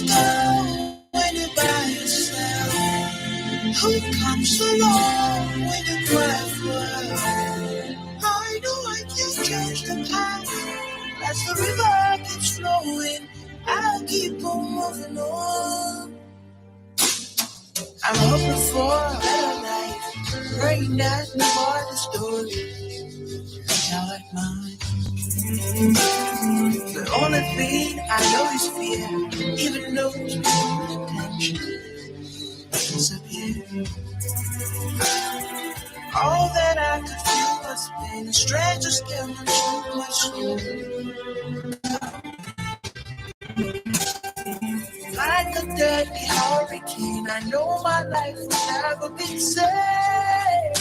go when you're by yourself? Who comes along when you cry for help? I know I can't change the past. As the river keeps flowing, I'll keep on moving on. I'm hoping for a better life, praying that no more the story shall like mine. The only thing I know is fear, even though it's attention disappear. All that I could feel was pain, a stranger still took my soul. Like a deadly hurricane, I know my life will never be the same.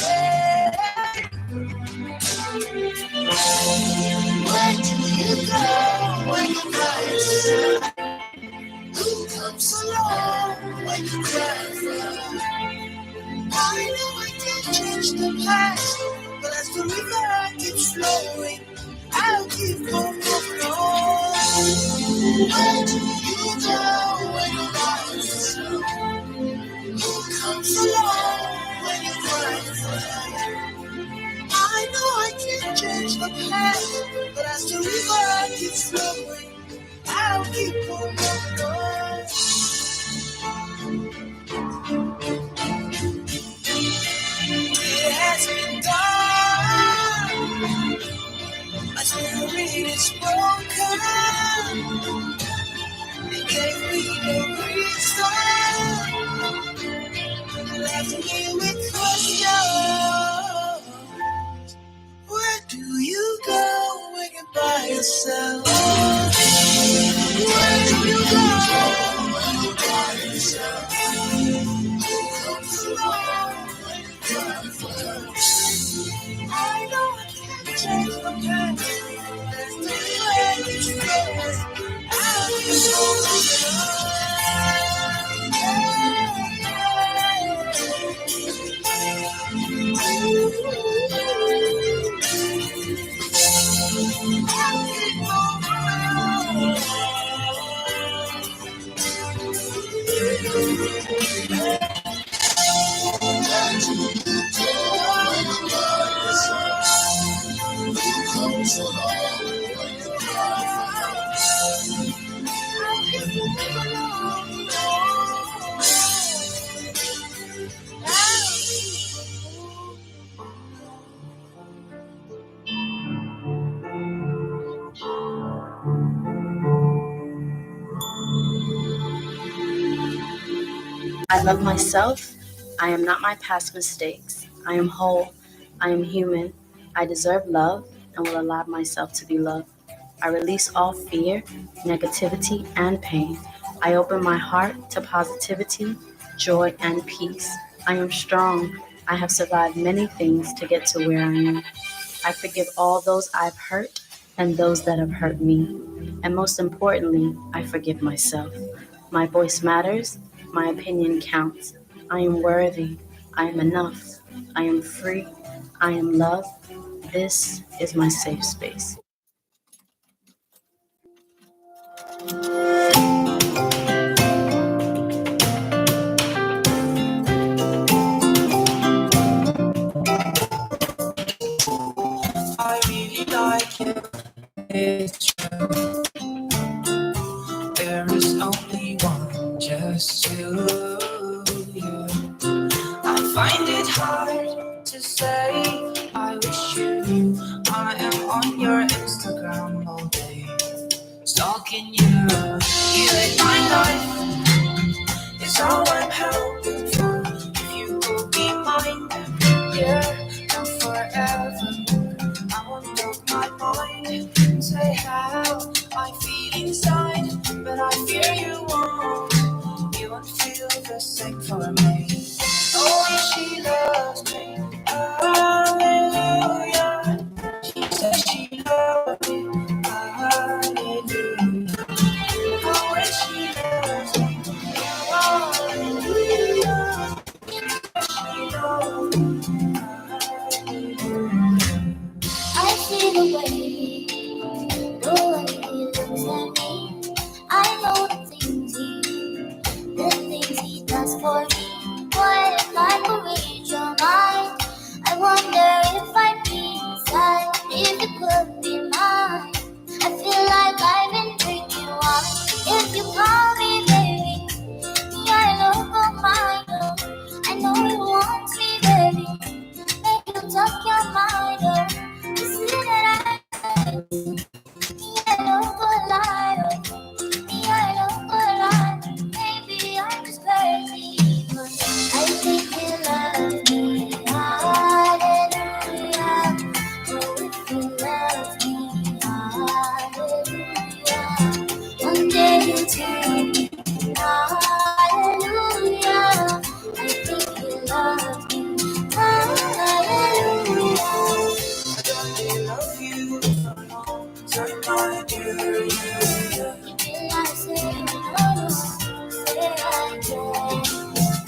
Where do you go when you cry yourself? Who comes along when you cry for help? I know I can't change the past, but as the river keeps flowing, I'll keep on moving on. Where do you go when you cry yourself? Who comes along when you cry for help? I know I can't change the past, but as the river keeps flowing, I'll keep on moving on. It has been done. My spirit is broken. It gave me no reason. Left me with questions. Where do you go when you're by yourself? Where do you go when you're by yourself? Who comes along when you cry for help? I know I can't change the past. There's no way it's flowing. I'll be so I love myself. I am not my past mistakes. I am whole. I am human. I deserve love and will allow myself to be loved. I release all fear, negativity, and pain. I open my heart to positivity, joy, and peace. I am strong. I have survived many things to get to where I am. I forgive all those I've hurt and those that have hurt me. And most importantly, I forgive myself. My voice matters. My opinion counts. I am worthy. I am enough. I am free. I am loved. This is my safe space. I really like you. It's true. There is only one, just you. Yeah. I find it hard to say I wish you knew I am on your Instagram all day, stalking you. You in my life is all I'm hoping for. If you will be mine, yeah, and forever. I won't block my mind and say how I feel inside, but I fear you won't feel the same for me. Only she loves me. Hallelujah. She says she loves me. Hallelujah. Only she loves me. Hallelujah. She loves me. I see the way he looks at me. I know the things he to me. Hallelujah. I think he loves me. Hallelujah. I love you for a long time, my dear. Can I say no? Say I can.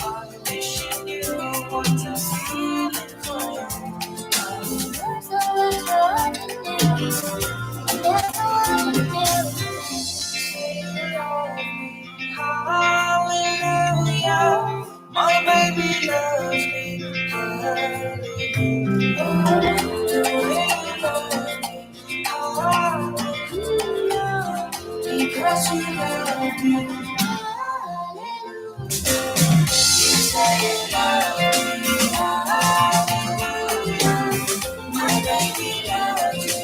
I'm wishing you what I'm feeling for you. You're so extraordinary. Hallelujah, my baby loves me. Hallelujah, the way you love me. Hallelujah, because you love me. You say you love me. Hallelujah, my baby loves me.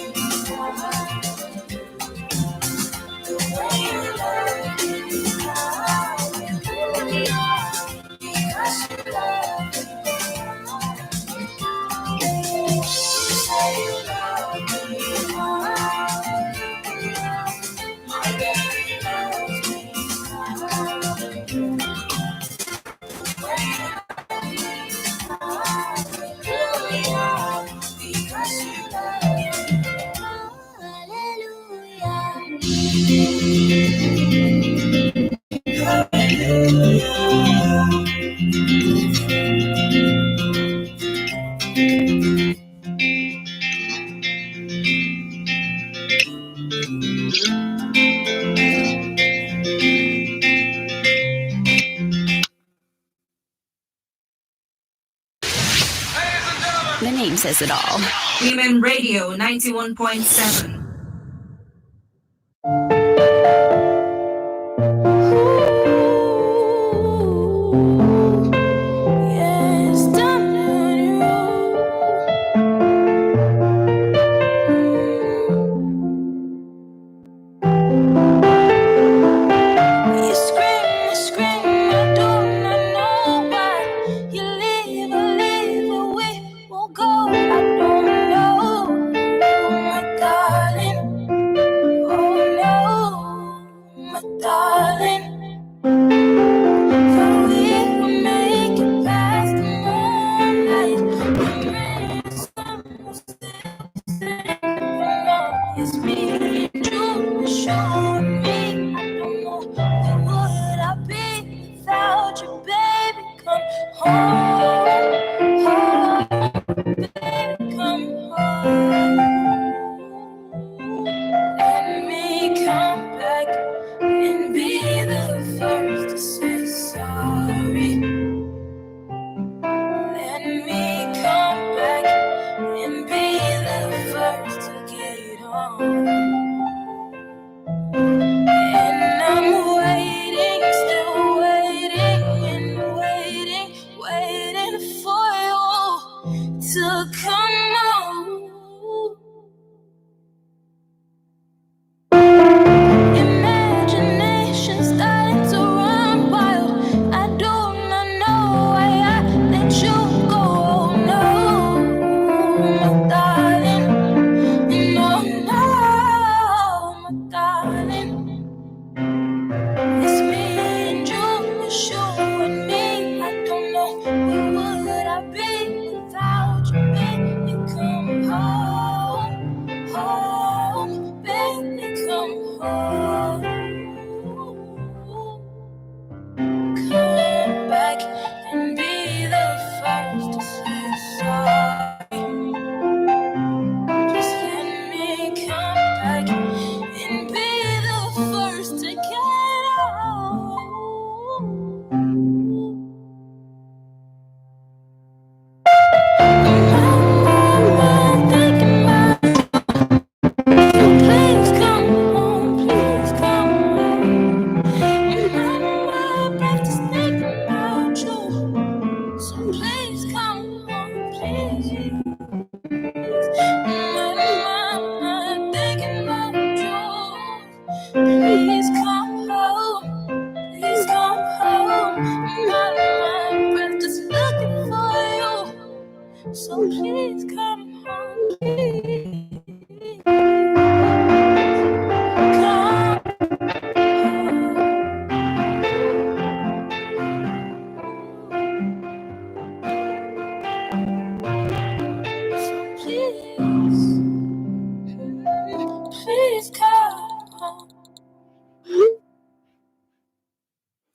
The way you love me. Hallelujah, because you love me. You say you love me. Hallelujah, my baby loves me. Hallelujah, because you love me. The name says it all. Women Radio 91.7.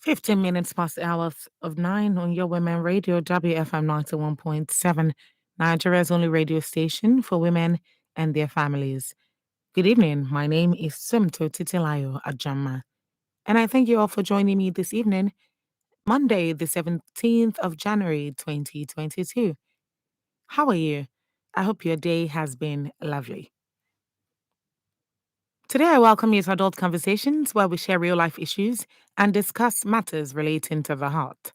15 minutes past the hours of 9 on your women radio, WFM 91.7, Nigeria's only radio station for women and their families. Good evening. My name is Sumto Titilayo Ajama, and I thank you all for joining me this evening, Monday, the 17th of January, 2022. How are you? I hope your day has been lovely. Today, I welcome you to Adult Conversations, where we share real life issues and discuss matters relating to the heart.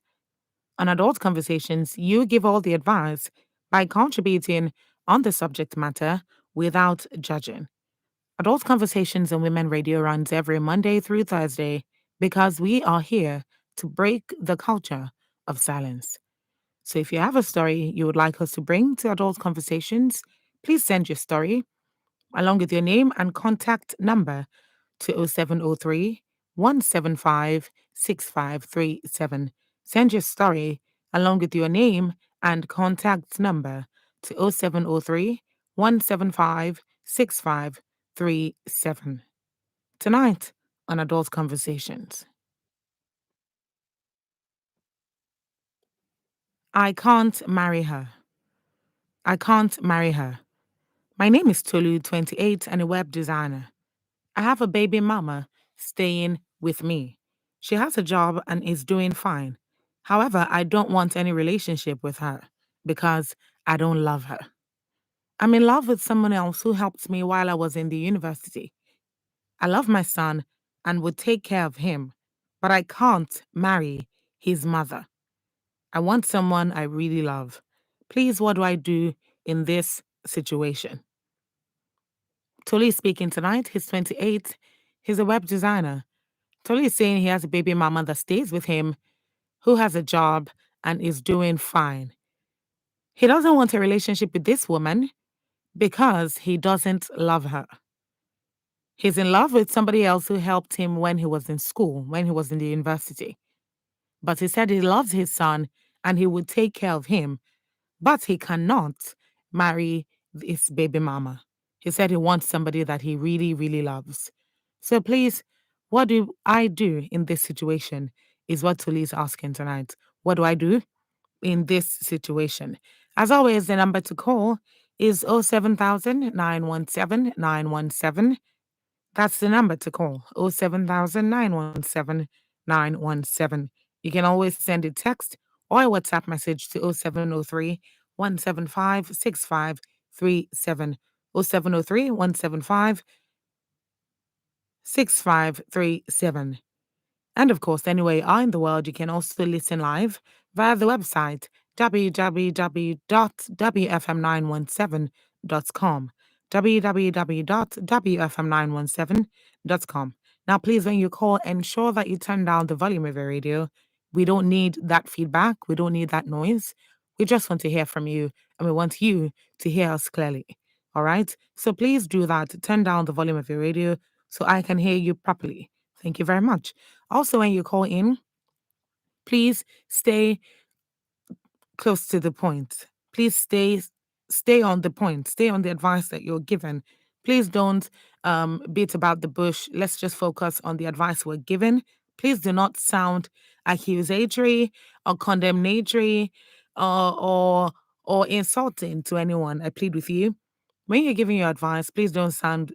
On Adult Conversations, you give all the advice by contributing on the subject matter without judging. Adult Conversations on Women Radio runs every Monday through Thursday because we are here to break the culture of silence. So if you have a story you would like us to bring to Adult Conversations, please send your story along with your name and contact number to 0703 175 6537. Send your story along with your name and contact number to 0703 175 6537. Tonight on Adult Conversations. I can't marry her. I can't marry her. My name is Tolu, 28, and a web designer. I have a baby mama staying with me. She has a job and is doing fine. However, I don't want any relationship with her because I don't love her. I'm in love with someone else who helped me while I was in the university. I love my son and would take care of him, but I can't marry his mother. I want someone I really love. Please, what do I do in this situation? Tolu is speaking tonight. He's 28. He's a web designer. Tolu is saying he has a baby mama that stays with him, who has a job and is doing fine. He doesn't want a relationship with this woman because he doesn't love her. He's in love with somebody else who helped him when he was in school, when he was in the university. But he said he loves his son and he would take care of him, but he cannot marry this baby mama. He said he wants somebody that he really, really loves. So please, what do I do in this situation is what Tuli is asking tonight. What do I do in this situation? As always, the number to call is 07000 917 917. That's the number to call, 07000 917 917. You can always send a text or a WhatsApp message to 0703 175 6537. 0703 175 6537. And of course, anywhere you are in the world, you can also listen live via the website www.wfm917.com. www.wfm917.com. Now, please, when you call, ensure that you turn down the volume of your radio. We don't need that feedback. We don't need that noise. We just want to hear from you, and we want you to hear us clearly. All right? So please do that. Turn down the volume of your radio so I can hear you properly. Thank you very much. Also, when you call in, please stay close to the point. Please stay on the point. Stay on the advice that you're given. Please don't beat about the bush. Let's just focus on the advice we're given. Please do not sound accusatory or condemnatory or insulting to anyone. I plead with you. When you're giving your advice, please don't sound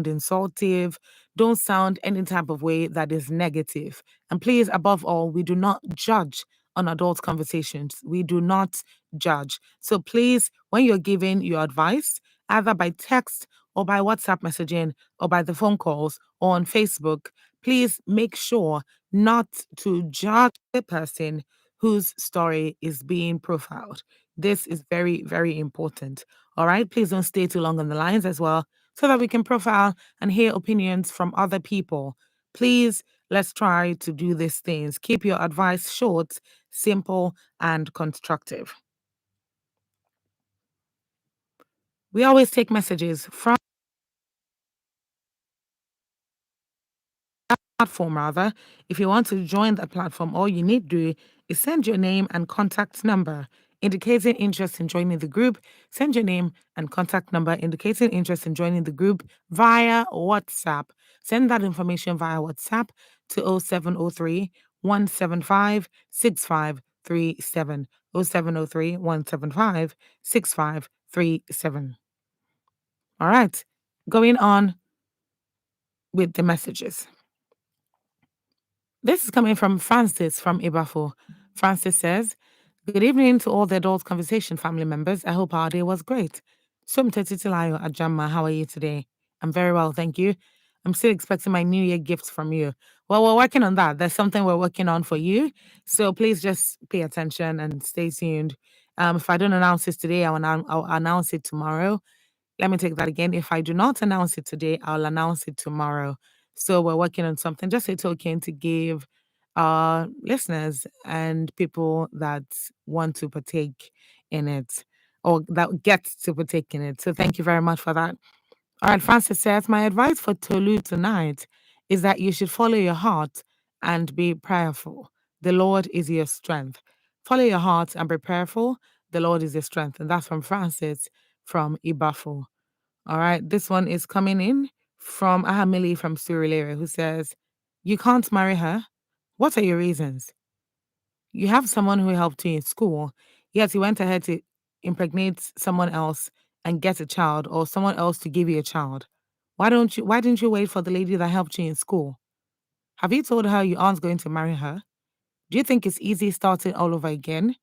insultive. Don't sound any type of way that is negative. And please, above all, we do not judge on adult conversations. We do not judge. So please, when you're giving your advice, either by text or by WhatsApp messaging or by the phone calls or on Facebook, please make sure not to judge the person whose story is being profiled. This is very, very important. All right. Please don't stay too long on the lines as well so that we can profile and hear opinions from other people. Please, let's try to do these things. Keep your advice short, simple, and constructive. We always take messages from platform rather. If you want to join that platform, all you need to do is send your name and contact number indicating interest in joining the group. Send your name and contact number indicating interest in joining the group via WhatsApp. Send that information via WhatsApp to 0703 175 6537. 0703 175 6537. All right, going on with the messages. This is coming from Francis from Ibafo. Francis says, "Good evening to all the Adult Conversation family members. I hope our day was great. Swim Tetilayo Ajama, how are you today? I'm very well, thank you. I'm still expecting my New Year gifts from you. Well, we're working on that. There's something we're working on for you. So please just pay attention and stay tuned. If I don't announce this today, I'll announce it tomorrow. Let me take that again. If I do not announce it today, I'll announce it tomorrow. So we're working on something, just a token to give our listeners and people that want to partake in it or that get to partake in it. So thank you very much for that. All right, Francis says, my advice for Tolu tonight is that you should follow your heart and be prayerful. The Lord is your strength. Follow your heart and be prayerful. The Lord is your strength. And that's from Francis from Ibafu. All right, this one is coming in from Ahamili from Surulere, who says, you can't marry her. What are your reasons? You have someone who helped you in school, yet you went ahead to impregnate someone else and get a child, or someone else to give you a child. Why didn't you wait for the lady that helped you in school? Have you told her you aren't going to marry her? Do you think it's easy starting all over again?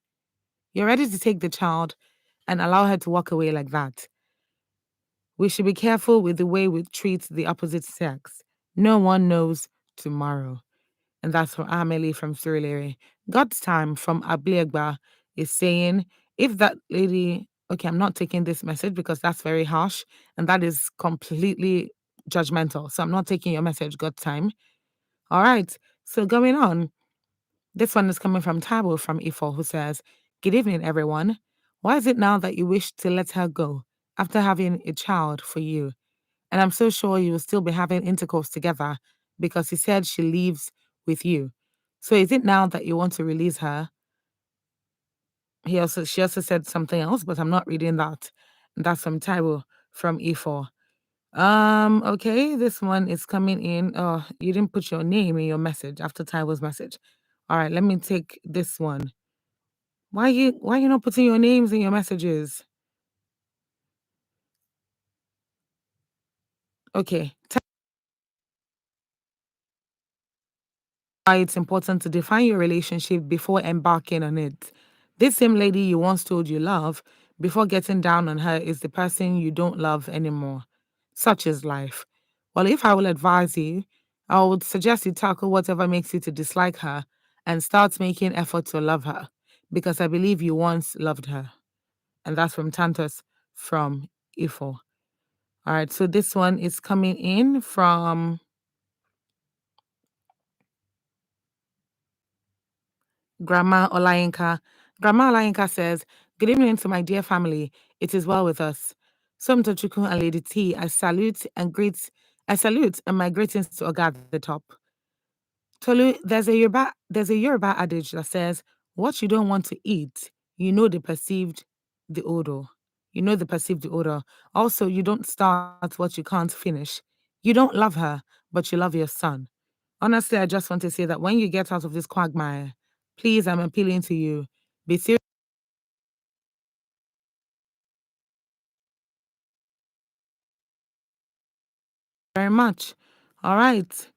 You're ready to take the child and allow her to walk away like that. We should be careful with the way we treat the opposite sex. No one knows tomorrow. And that's from Amelie from Surulere. God's time from Abliegba is saying, if that lady, okay, I'm not taking this message because that's very harsh and that is completely judgmental. So I'm not taking your message, God's time. All right. So going on, this one is coming from Tabo from Ifo, who says, good evening, everyone. Why is it now that you wish to let her go after having a child for you? And I'm so sure you will still be having intercourse together because he said she lives with you. So is it now that you want to release her? She also said something else, but I'm not reading that. And that's from Taiwo from E4. Okay, this one is coming in. Oh, you didn't put your name in your message after Taiwo's message. All right, let me take this one. Why you not putting your names in your messages? Okay. Why it's important to define your relationship before embarking on it. This same lady you once told you love, before getting down on her, is the person you don't love anymore. Such is life. Well, if I will advise you, I would suggest you tackle whatever makes you to dislike her and start making effort to love her, because I believe you once loved her. And that's from Tantos from Ifo. All right, so this one is coming in from Grandma Olayinka. Grandma Olayinka says, good evening to my dear family. It is well with us. Somto Chukwu and Lady T, I salute and my greetings to Oga at the top. Tolu, there's a Yoruba adage that says, what you don't want to eat, you know the odor. You know the perceived odor. Also, you don't start what you can't finish. You don't love her, but you love your son. Honestly, I just want to say that when you get out of this quagmire, please, I'm appealing to you. Be serious very much. All right.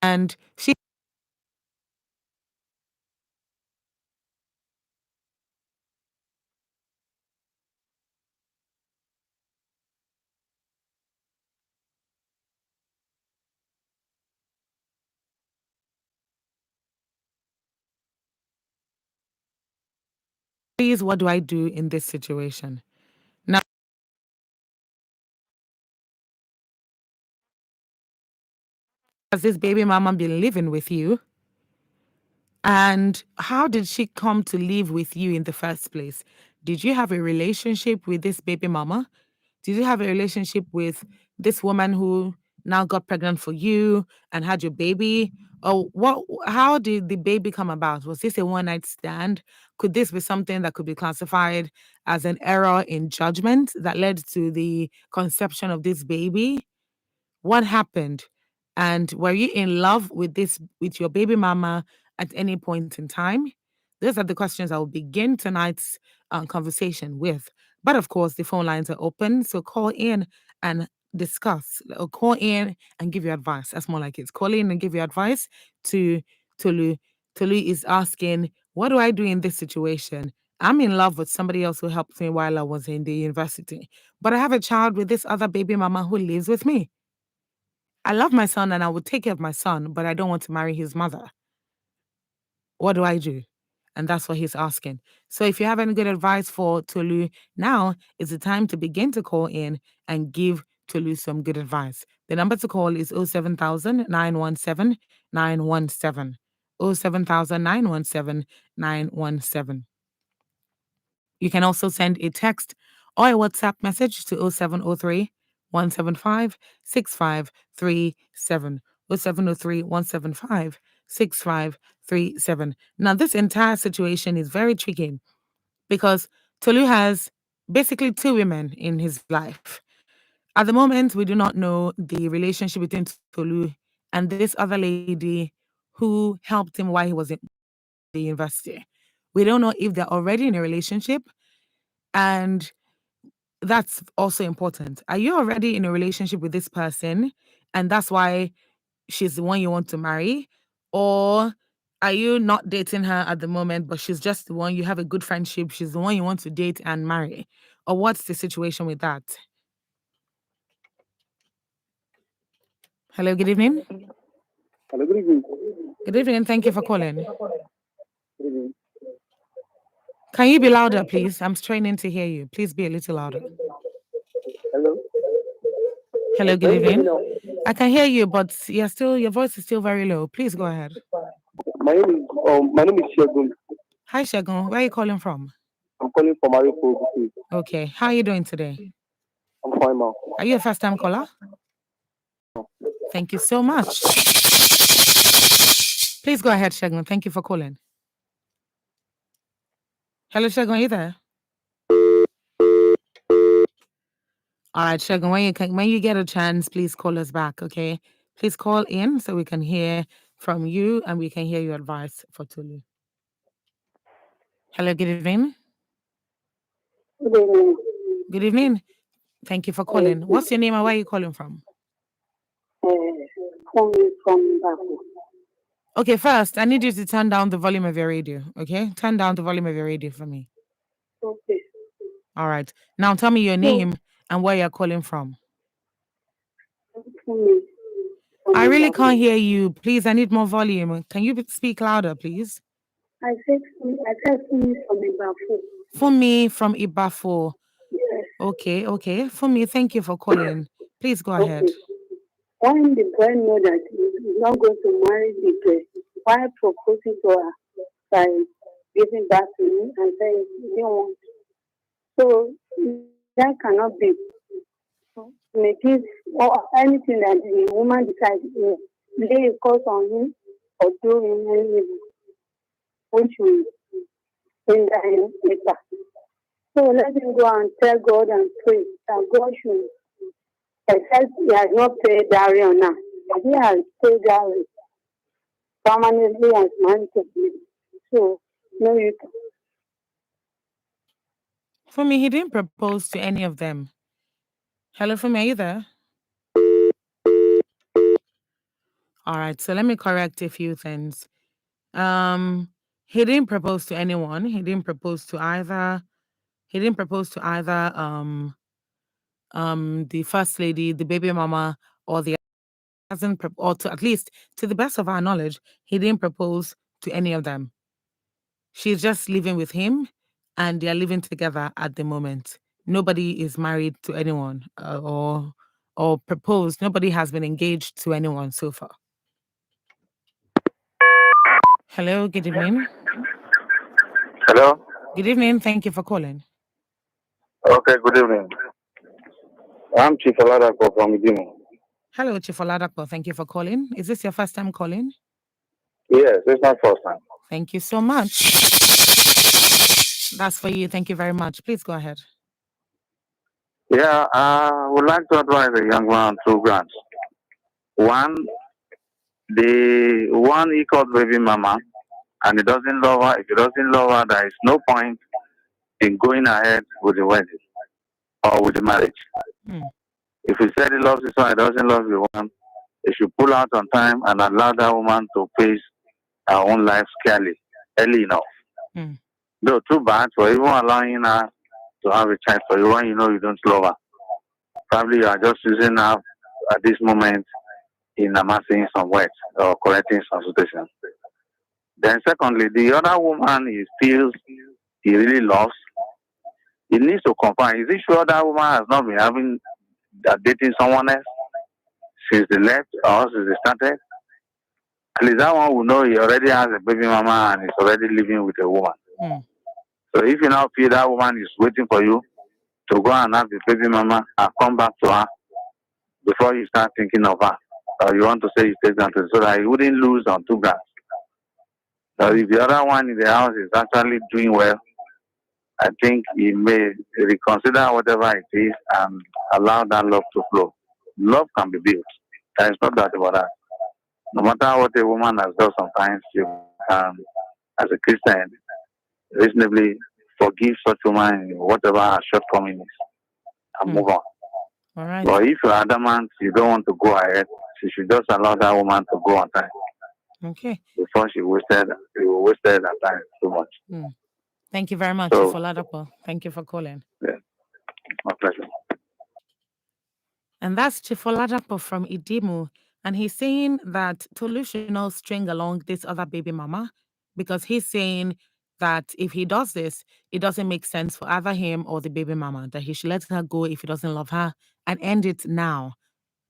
And she Please, what do I do in this situation? Now, has this baby mama been living with you? And how did she come to live with you in the first place? Did you have a relationship with this baby mama? Did you have a relationship with this woman who now got pregnant for you and had your baby? Or what how did the baby come about? Was this a one night stand? Could this be something that could be classified as an error in judgment that led to the conception of this baby? What happened? And were you in love with your baby mama at any point in time? Those are the questions I will begin tonight's conversation with. But of course, the phone lines are open, so call in and discuss, or call in and give your advice. That's more like it. Call in and give your advice to Tolu. Tolu is asking, what do I do in this situation? I'm in love with somebody else who helped me while I was in the university, but I have a child with this other baby mama who lives with me. I love my son and I would take care of my son, but I don't want to marry his mother. What do I do? And that's what he's asking. So if you have any good advice for Tolu, now is the time to begin to call in and give Tolu some good advice. The number to call is 07000 917 917. 07000 917 917. You can also send a text or a WhatsApp message to 0703 175 6537. 0703 175 6537. Now, this entire situation is very tricky because Tolu has basically two women in his life. At the moment, we do not know the relationship between Tolu and this other lady who helped him while he was in the university. We don't know if they're already in a relationship, and that's also important. Are you already in a relationship with this person and that's why she's the one you want to marry? Or are you not dating her at the moment, but she's just the one you have a good friendship? She's the one you want to date and marry? Or what's the situation with that? Hello, good evening. Hello, good evening. Good evening. Thank you for calling. Good evening. Can you be louder, please? I'm straining to hear you. Please be a little louder. Hello. Hello, good Can you hear me evening. now? I can hear you, but your voice is still very low. Please go ahead. My name is Shegun. Hi, Shagun. Where are you calling from? I'm calling from Maripo. Okay. How are you doing today? I'm fine, ma'am. Are you a first time caller? Thank you so much. Please go ahead, Shagun. Thank you for calling. Hello, Shagun. Are you there? All right, Shagun. When you get a chance, please call us back. Okay. Please call in so we can hear from you and we can hear your advice for Tolu. Hello. Good evening. Good evening. Good evening. Thank you for calling. What's your name and where are you calling from? From Baku. Okay, first, I need you to turn down the volume of your radio. Okay, turn down the volume of your radio for me. Okay. All right. Now tell me your name and where you're calling from. I really can't hear you. Please, I need more volume. Can you speak louder, please? I said from Baku. For me, from Ibafo. Yes. Okay. For me, thank you for calling. Please go ahead. When the boy know that he's not going to marry the girl, why proposing to her by giving back to me and saying he didn't want? So that cannot be. May give or anything that the woman decides to lay a curse on him or do him any evil, which will hinder him later. So let him go and tell God and pray that God should, except he has not paid dowry on now, but he has paid dowry permanently and monthly. So no, you can. For me, he didn't propose to any of them. Hello, for me, are you there? All right, so let me correct a few things. He didn't propose to anyone. He didn't propose to either. He didn't propose to either the first lady, the baby mama, or the hasn't or to at least to the best of our knowledge, he didn't propose to any of them. She's just living with him and they are living together at the moment. Nobody is married to anyone or proposed. Nobody has been engaged to anyone so far. Hello, good evening. Hello. Good evening. Thank you for calling. Okay, good evening. I'm Chief Oladako from Idimo. Hello, Chief Oladapo. Thank you for calling. Is this your first time calling? Yes, it's my first time. Thank you so much. That's for you. Thank you very much. Please go ahead. Yeah, I would like to advise a young man on two grounds. One, the one he called baby mama, and he doesn't love her. If he doesn't love her, there is no point in going ahead with the wedding or with the marriage. Hmm. If he said he loves his one, he doesn't love the one, he should pull out on time and allow that woman to face her own life scarcely, early enough. Hmm. Though too bad for even allowing her to have a child for you when you know you don't love her. Probably you are just using her at this moment in amassing some words or correcting some situations. Then secondly, the other woman he feels he really loves, he needs to confirm. Is he sure that woman has not been dating someone else since they left or since they started? At least that one will know he already has a baby mama and is already living with a woman. Hmm. So if you now feel that woman is waiting for you to go and have the baby mama and come back to her before you start thinking of her, or you want to say you take them to, so that you wouldn't lose on two grounds. So if the other one in the house is actually doing well, I think he may reconsider whatever it is and allow that love to flow. Love can be built. There is not that about that. No matter what a woman has done sometimes, you can, as a Christian, reasonably forgive such woman in whatever her shortcoming is and Hmm. move on. All right. But if you're adamant you don't want to go ahead, she should just allow that woman to go on time Okay. before she wasted her time too much. Hmm. Thank you very much, Chief So, Oladapo. Thank you for calling. yeah, my pleasure. And that's Chief Oladapo from Idimu. And he's saying that Tolu should not string along this other baby mama because he's saying that if he does this, it doesn't make sense for either him or the baby mama, that he should let her go if he doesn't love her and end it now.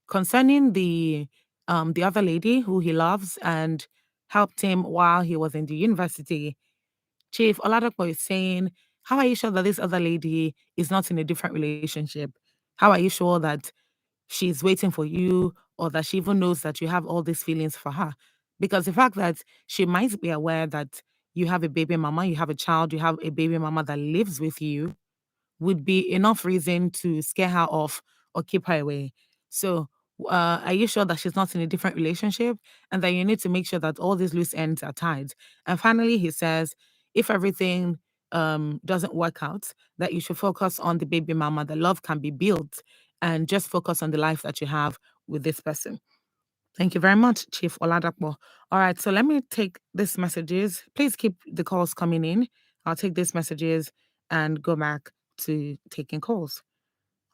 Concerning the other lady who he loves and helped him while he was in the university, Chief Oladapo is saying, how are you sure that this other lady is not in a different relationship? How are you sure that she's waiting for you or that she even knows that you have all these feelings for her? Because the fact that she might be aware that you have a baby mama, you have a child, you have a baby mama that lives with you would be enough reason to scare her off or keep her away. So, are you sure that she's not in a different relationship and that you need to make sure that all these loose ends are tied? And finally, he says, if everything doesn't work out, that you should focus on the baby mama, the love can be built, and just focus on the life that you have with this person. Thank you very much, Chief Oladapo. All right, so let me take these messages. Please keep the calls coming in. I'll take these messages and go back to taking calls.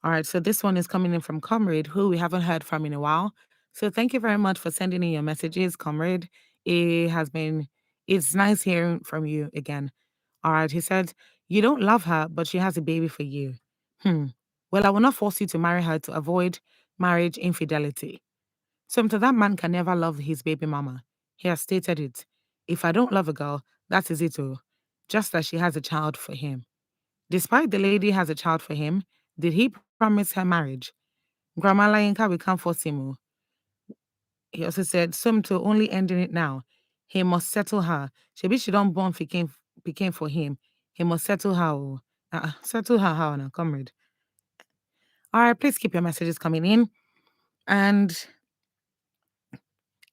All right, so this one is coming in from Comrade, who we haven't heard from in a while. So thank you very much for sending in your messages, Comrade. It's nice hearing from you again. All right, he said, you don't love her, but she has a baby for you. Well, I will not force you to marry her to avoid marriage infidelity. So that man can never love his baby mama. He has stated it. If I don't love a girl, that is it all. Just as she has a child for him. Despite the lady has a child for him, did he promise her marriage? Grandma Lainka, we can't force him. Oh. He also said, some to only ending it now. He must settle her. She don't born became for him. He must settle her. Oh. Settle her how now, comrade. All right, please keep your messages coming in. And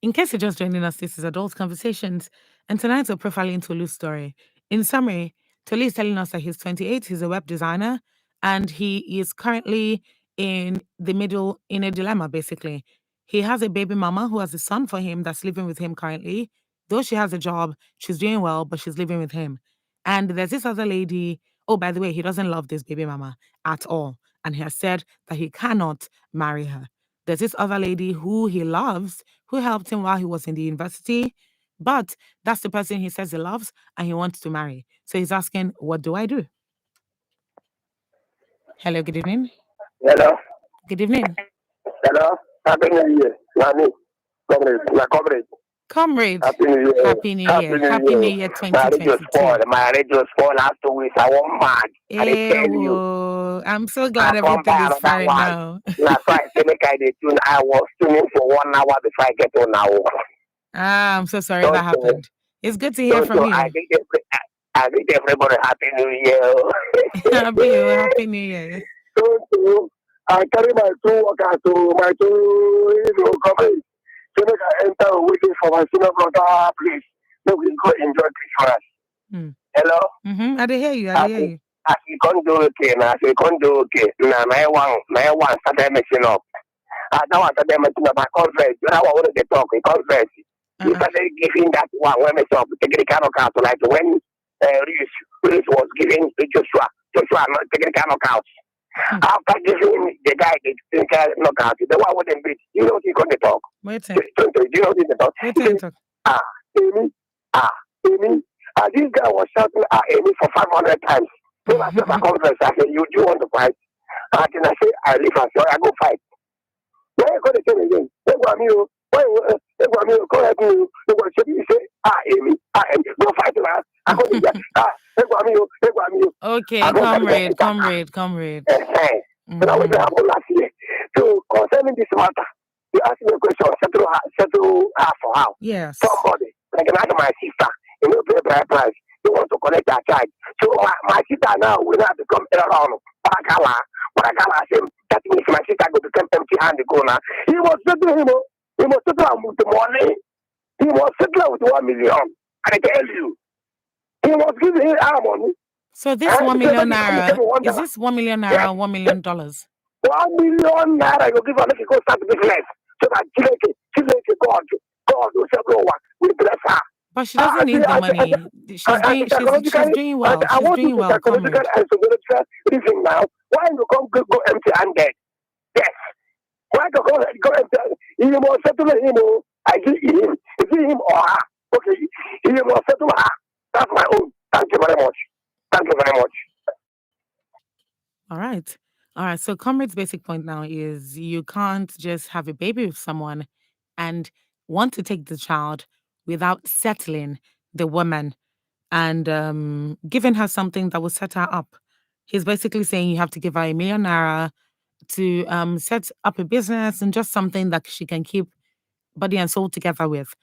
in case you're just joining us, this is Adult Conversations, and tonight we're profiling Tolu's story. In summary, Tolu is telling us that he's 28, he's a web designer, and he is currently in the middle, in a dilemma, basically. He has a baby mama who has a son for him that's living with him currently. Though she has a job, she's doing well, but she's living with him. And there's this other lady. Oh, by the way, he doesn't love this baby mama at all. And he has said that he cannot marry her. There's this other lady who he loves, who helped him while he was in the university. But that's the person he says he loves and he wants to marry. So he's asking, what do I do? Hello, good evening. Hello. Good evening. Hello. Happy New Year. Nani. Comrade. Comrade, Happy New Year. Happy New Year. Happy New Year My radio 2022. My radio spoiled last 2 weeks. I won't mad. I didn't tell you. Ew, I'm so I glad come everything by is another fine one. now. That's why I say make I dey tune. I was tuning for 1 hour before I get on now. I'm so sorry that Don't happened. It's good to hear from you. I think everybody Happy New Year. Happy New Year. So I carry my 2 workers to my 2 companies. So make I enter waiting for my senior brother, please. So we go enjoy Christmas. Hello? I did hear you. I did hear you. As you can't do okay, now you can't do okay. Now my one started messing up. I don't want to messing up. I conference. You know what they talk? We conference. You started giving that one when we talk. Taking the kind of count like when Reese was giving to Joshua not taking the kind of count. After giving the guy the knockout, the one wouldn't beat. You know what he's going to talk? Wait a Do you know what he's going to talk? Amy. This guy was shouting at Amy for 500 times. So I said, I said, you do want to fight? And then I say, I leave her, so I go fight. Why are you going to tell me again? Go ahead, you say, Amy, go fight her. I go to that. Okay, comrade. But what happened last year? So concerning this matter, you asked me a question, settle her for how? Yes. Somebody, like another my sister, you know, pay by price. They want to collect that charge. So my sister now will have to come around. Paragala said that means my sister go become empty hand go now. He was settling him. He was settling with the money. He was settling with 1 million. I tell you. He was giving him our money. So this 1 million naira, is this 1 million naira or $1 million? 1 million naira, you give her make go start business. So that God will say, bro, we bless her. But she doesn't need the money. She's doing well. I want to psychological and psychological reason now. Why you come go empty handed? Yes. Why go empty? He must settle him. I give him. Is it him or her? Okay. He must settle her. That's my own. Thank you very much. All right. So Comrade's basic point now is you can't just have a baby with someone and want to take the child without settling the woman and giving her something that will set her up. He's basically saying you have to give her $1 million naira to set up a business and just something that she can keep body and soul together with.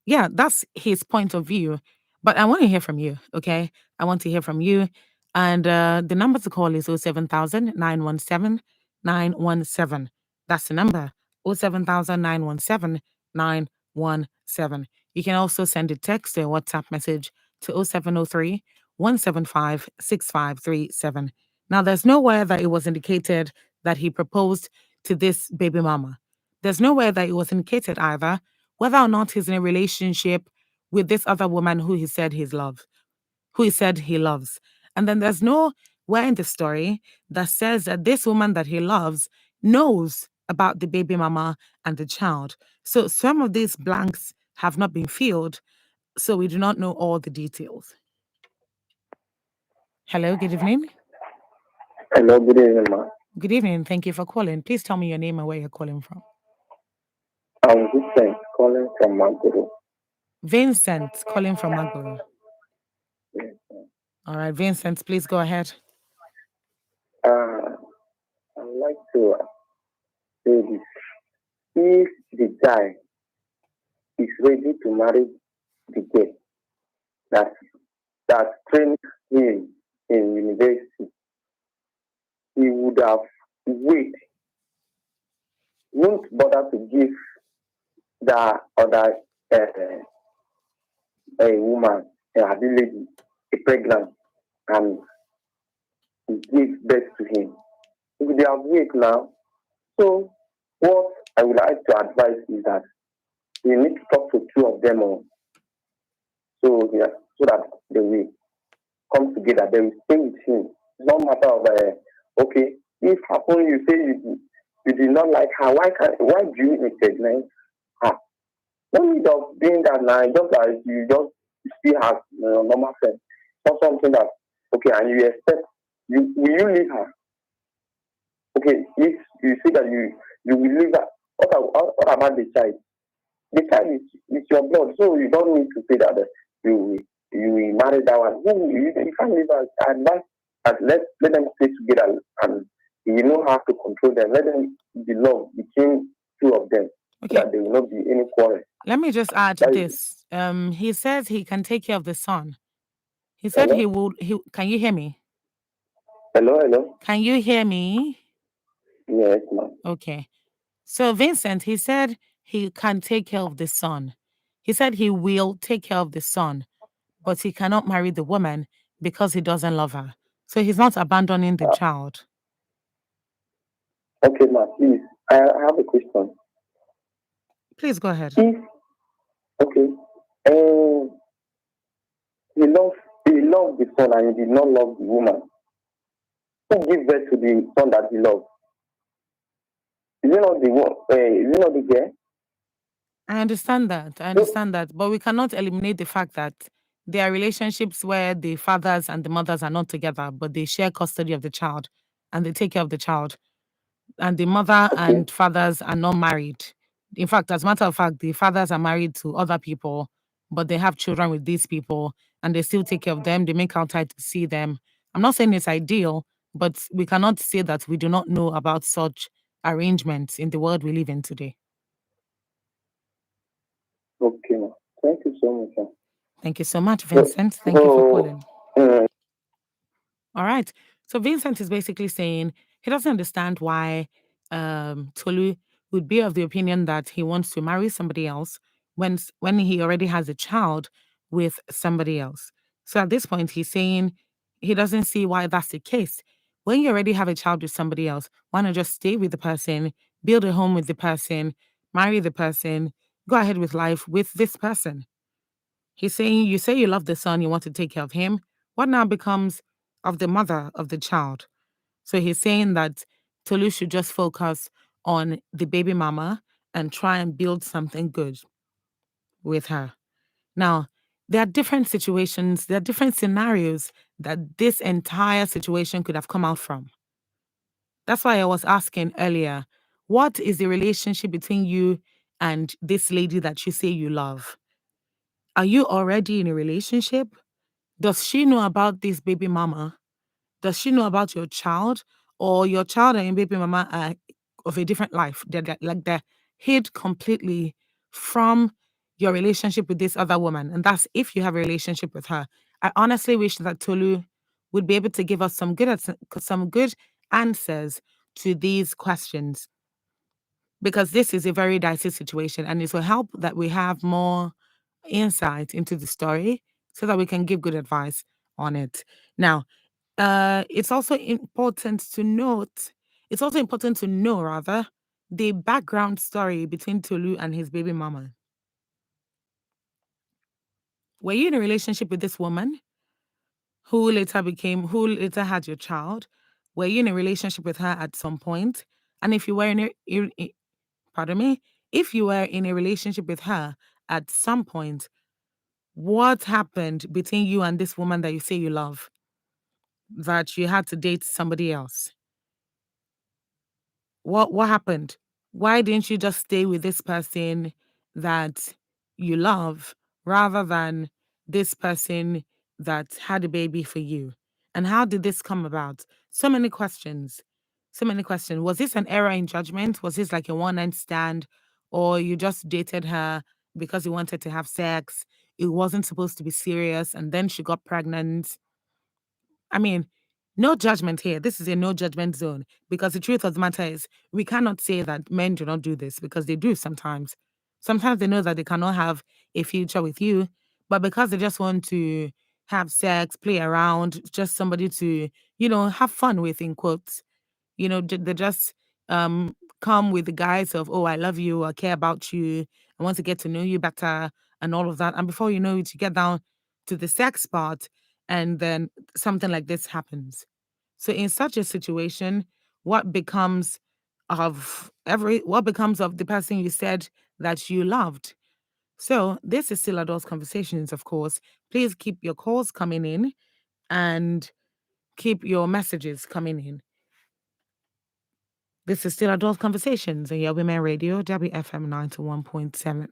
Yeah, that's his point of view. But I want to hear from you, okay? I want to hear from you. And the number to call is 07000 917 917. That's the number, 07000 917 917. You can also send a text or a WhatsApp message to 0703 175 6537. Now, there's nowhere that it was indicated that he proposed to this baby mama. There's nowhere that it was indicated either whether or not he's in a relationship with this other woman who he said he loves. And then there's nowhere in the story that says that this woman that he loves knows about the baby mama and the child. So some of these blanks have not been filled, so we do not know all the details. Hello, good evening. Hello, good evening, ma. Good evening. Thank you for calling. Please tell me your name and where you're calling from. I'm Vincent, calling from Maguru. Vincent, calling from Maguru. Yes, all right, Vincent, please go ahead. I'd like to say this. If the guy is ready to marry the girl that trained him in university, he would have waited, won't bother to give the other a woman, a lady, a pregnant, and give birth to him. If they have wait now, so what I would like to advise is that you need to talk to 2 of them all, so that they will come together. They will stay with him. It's not matter of okay. If happen you say you did not like her, why do you impregnate her? No need of doing that now. Just like you just see her normal friend. Not something that okay, and you expect will you leave her? Okay, if you see that you will leave her, what about the child? The child is your blood, so you don't need to say that you will marry that one. No, you can't leave her. Advance and let them stay together and you know how to control them. Let them be love between two of them so Okay, that there will not be any quarrel. let me just add That is this. He says he can take care of the son. He said hello? he will. He can you hear me? Hello? Can you hear me? Yes, ma'am. Okay. So Vincent, he said he can take care of the son. He said he will take care of the son, but he cannot marry the woman because he doesn't love her. So he's not abandoning the child. Okay, ma'am, please. I have a question. Please go ahead. If okay, uh, he loved the son and he did not love the woman, who give birth to the son that he loved? Is it not the one? Is it not the girl? I understand that. I No. understand that. But we cannot eliminate the fact that there are relationships where the fathers and the mothers are not together, but they share custody of the child and they take care of the child. And the mother Okay. and fathers are not married. In fact, as a matter of fact, the fathers are married to other people, but they have children with these people and they still take care of them. They make out time to see them. I'm not saying it's ideal, but we cannot say that we do not know about such arrangements in the world we live in today. Okay, ma'am. Thank you so much, ma'am. Thank you so much, So, Vincent. Thank you for so calling. uh, All right. So Vincent is basically saying he doesn't understand why Tolu would be of the opinion that he wants to marry somebody else when he already has a child with somebody else. So at this point, he's saying he doesn't see why that's the case. When you already have a child with somebody else, why not just stay with the person, build a home with the person, marry the person, go ahead with life with this person? He's saying, you say you love the son, you want to take care of him. What now becomes of the mother of the child? So he's saying that Tolu should just focus on the baby mama and try and build something good with her. Now, there are different situations, there are different scenarios that this entire situation could have come out from. That's why I was asking earlier, what is the relationship between you and this lady that you say you love? Are you already in a relationship? Does she know about this baby mama? Does she know about your child? Or your child and your baby mama are of a different life? They're hid completely from your relationship with this other woman. And that's if you have a relationship with her. I honestly wish that Tolu would be able to give us some good answers to these questions, because this is a very dicey situation and it will help that we have more insight into the story so that we can give good advice on it. Now, it's also important to note, it's also important to know rather the background story between Tolu and his baby mama. Were you in a relationship with this woman who later had your child? Were you in a relationship with her at some point? And if you were pardon me, if you were in a relationship with her at some point, what happened between you and this woman that you say you love that you had to date somebody else? What happened? Why didn't you just stay with this person that you love rather than this person that had a baby for you? And how did this come about? So many questions. So many questions. Was this an error in judgment? Was this like a one night stand? Or you just dated her because you wanted to have sex? It wasn't supposed to be serious. And then she got pregnant. I mean, no judgment here. This is a no judgment zone, because the truth of the matter is we cannot say that men do not do this, because they do sometimes. Sometimes they know that they cannot have a future with you, but because they just want to have sex, play around, just somebody to, have fun with, in quotes. They just come with the guise of, oh, I love you, I care about you, I want to get to know you better, and all of that. And before you know it, you get down to the sex part, and then something like this happens. So in such a situation, what becomes of the person you said that you loved? So this is still Adult Conversations, of course. Please keep your calls coming in and keep your messages coming in. This is still Adult Conversations on your Women Radio, WFM 91.7.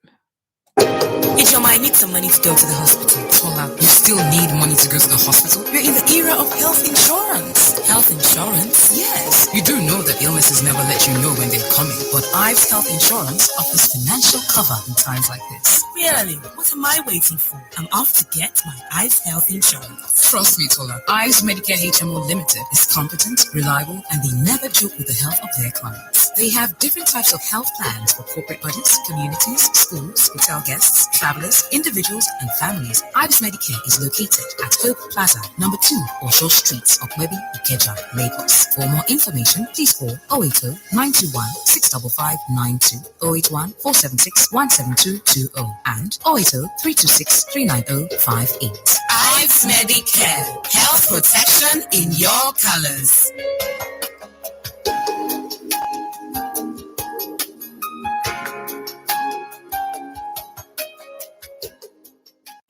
If your mind needs some money to go to the hospital, Tola, you still need money to go to the hospital? We're in the era of health insurance. Health insurance? Yes. You do know that illnesses never let you know when they're coming, but Ives Health Insurance offers financial cover in times like this. Really? What am I waiting for? I'm off to get my Ives Health Insurance. Trust me, Tola. Ives Medicare HMO Limited is competent, reliable, and they never joke with the health of their clients. They have different types of health plans for corporate bodies, communities, schools, hotel guests, travelers, individuals, and families. Ives Medicare is located at Hope Plaza, number 2, Osho Street, Okwebi, Ikeja, Lagos. For more information, please call 080 921 65592, 081 476 17220, and 080 326 390 58. Ives Medicare, health protection in your colors.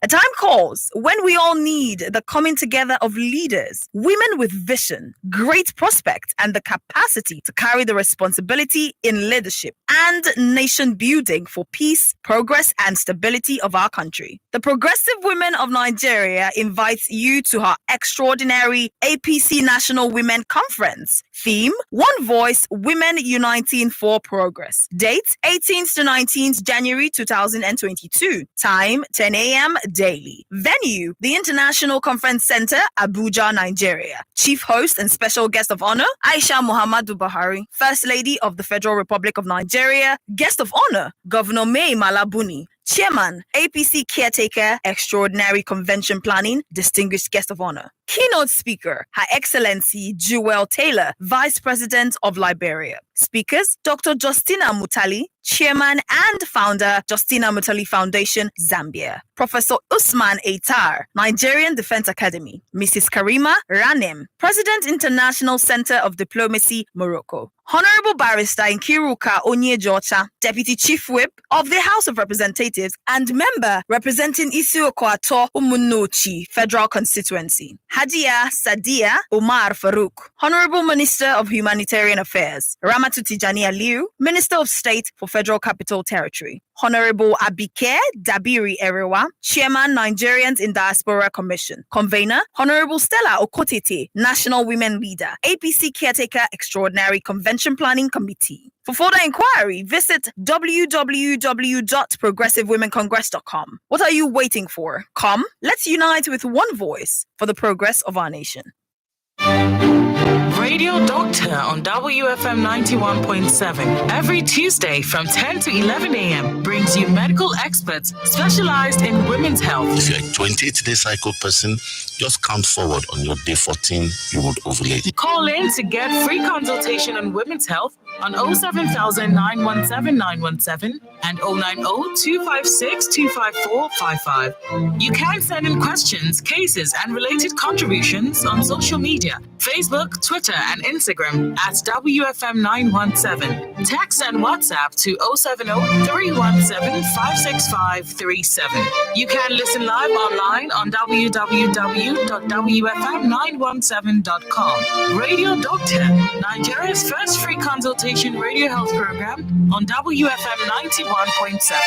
A time calls when we all need the coming together of leaders, women with vision, great prospect, and the capacity to carry the responsibility in leadership and nation building for peace, progress, and stability of our country. The Progressive Women of Nigeria invites you to her extraordinary APC National Women Conference. Theme: One Voice, Women Uniting for Progress. Date: 18th to 19th January 2022. Time: 10 a.m. daily. Venue: the International Conference Center, Abuja, Nigeria. Chief host and special guest of honor, Aisha Muhammadu Buhari, First Lady of the Federal Republic of Nigeria. Guest of honor, Governor Mai Mala Buni. Chairman, APC Caretaker, Extraordinary Convention Planning, Distinguished Guest of Honor. Keynote speaker, Her Excellency Jewel Taylor, Vice President of Liberia. Speakers, Dr. Justina Mutali, Chairman and Founder, Justina Mutali Foundation, Zambia. Professor Usman Aitar, Nigerian Defense Academy. Mrs. Karima Ranem, President, International Center of Diplomacy, Morocco. Honorable Barrister Nkiruka Onyejocha, Deputy Chief Whip of the House of Representatives and member representing Isioko Ato Umunochi Federal Constituency. Hadia Sadia Omar Farouk, Honorable Minister of Humanitarian Affairs. Ramatu Tijani Aliu, Minister of State for Federal Capital Territory. Honorable Abike Dabiri Erewa, Chairman, Nigerians in Diaspora Commission. Convener, Honorable Stella Okotete, National Women Leader, APC Caretaker Extraordinary Convention Planning Committee. For further inquiry, visit www.progressivewomencongress.com. What are you waiting for? Come, let's unite with one voice for the progress of our nation. Radio Doctor on WFM 91.7 every Tuesday from 10 to 11 a.m. brings you medical experts specialized in women's health. If you're a 28-day cycle person, just count forward on your day 14, you would ovulate. Call in to get free consultation on women's health on 07000 917 917 and 090 256 25455. You can send in questions, cases, and related contributions on social media, Facebook, Twitter, and Instagram at WFM917. Text and WhatsApp to 070 317 56537. You can listen live online on www.wfm917.com. Radio Doctor, Nigeria's first free consultation radio health program on WFM 91.7.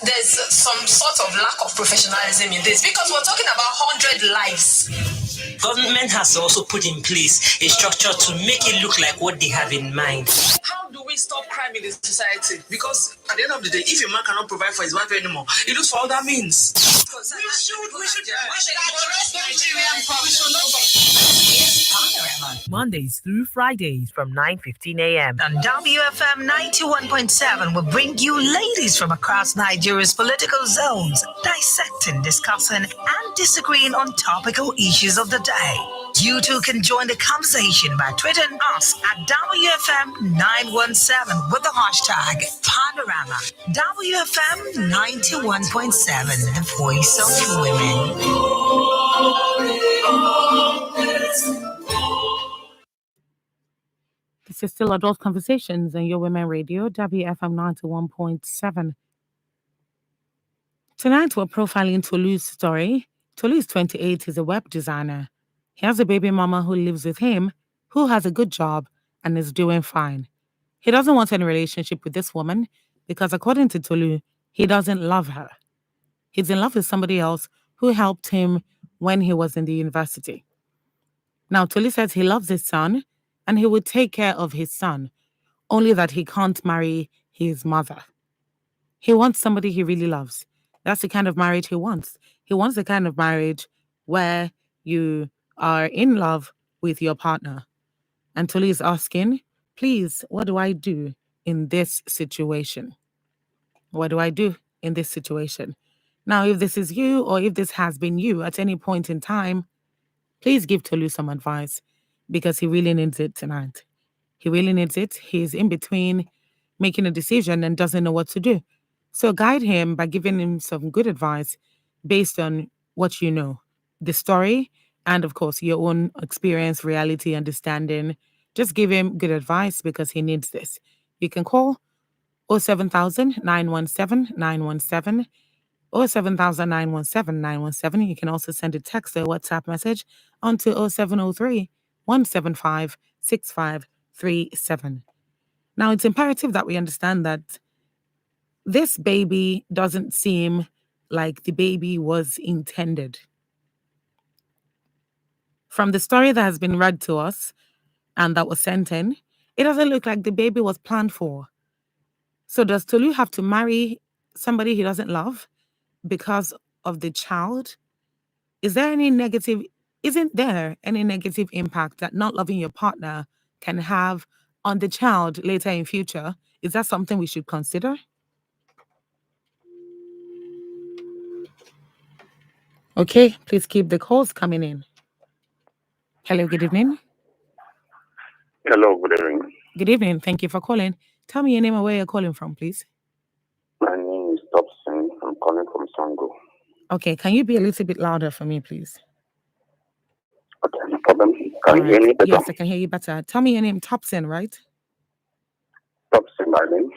There's some sort of lack of professionalism in this because we're talking about 100 lives. Government has to also put in place a structure to make it look like what they have in mind. How do we stop crime in this society? Because at the end of the day, if a man cannot provide for his wife anymore, he looks for other means. We should address Nigerian problems. Mondays through Fridays from 9:15 a.m. On WFM 91.7 will bring you ladies from across Nigeria's political zones, dissecting, discussing, and disagreeing on topical issues of the day. You too can join the conversation by tweeting us at WFM917 with the hashtag Panorama. WFM 91.7, the voice of women. This is still Adult Conversations on Your Women Radio, WFM 91.7. Tonight, we're profiling Tolu's story. Tolu is 28, he's a web designer. He has a baby mama who lives with him, who has a good job and is doing fine. He doesn't want any relationship with this woman because, according to Tolu, he doesn't love her. He's in love with somebody else who helped him when he was in the university. Now, Tolu says he loves his son and he would take care of his son, only that he can't marry his mother. He wants somebody he really loves. That's the kind of marriage he wants. He wants the kind of marriage where you are in love with your partner. And Tolu is asking, please, what do I do in this situation? What do I do in this situation? Now, if this is you or if this has been you at any point in time, please give Tolu some advice because he really needs it tonight. He really needs it. He's in between making a decision and doesn't know what to do. So guide him by giving him some good advice based on what you know, the story, and of course, your own experience, reality, understanding. Just give him good advice because he needs this. You can call 07000 917 917, 07000 917 917. You can also send a text or WhatsApp message onto 0703 175 6537. Now, it's imperative that we understand that this baby doesn't seem like the baby was intended. From the story that has been read to us and that was sent in, it doesn't look like the baby was planned for. So does Tolu have to marry somebody he doesn't love because of the child? Isn't there any negative impact that not loving your partner can have on the child later in future? Is that something we should consider? Okay, please keep the calls coming in. Hello, good evening. Hello, good evening. Good evening. Thank you for calling. Tell me your name and where you're calling from, please. My name is Dobson. I'm calling from Sango. Okay, can you be a little bit louder for me, please? Okay, no problem. Can you hear me better? Yes, I can hear you better. Tell me your name, Topson, right? Dobson, my name.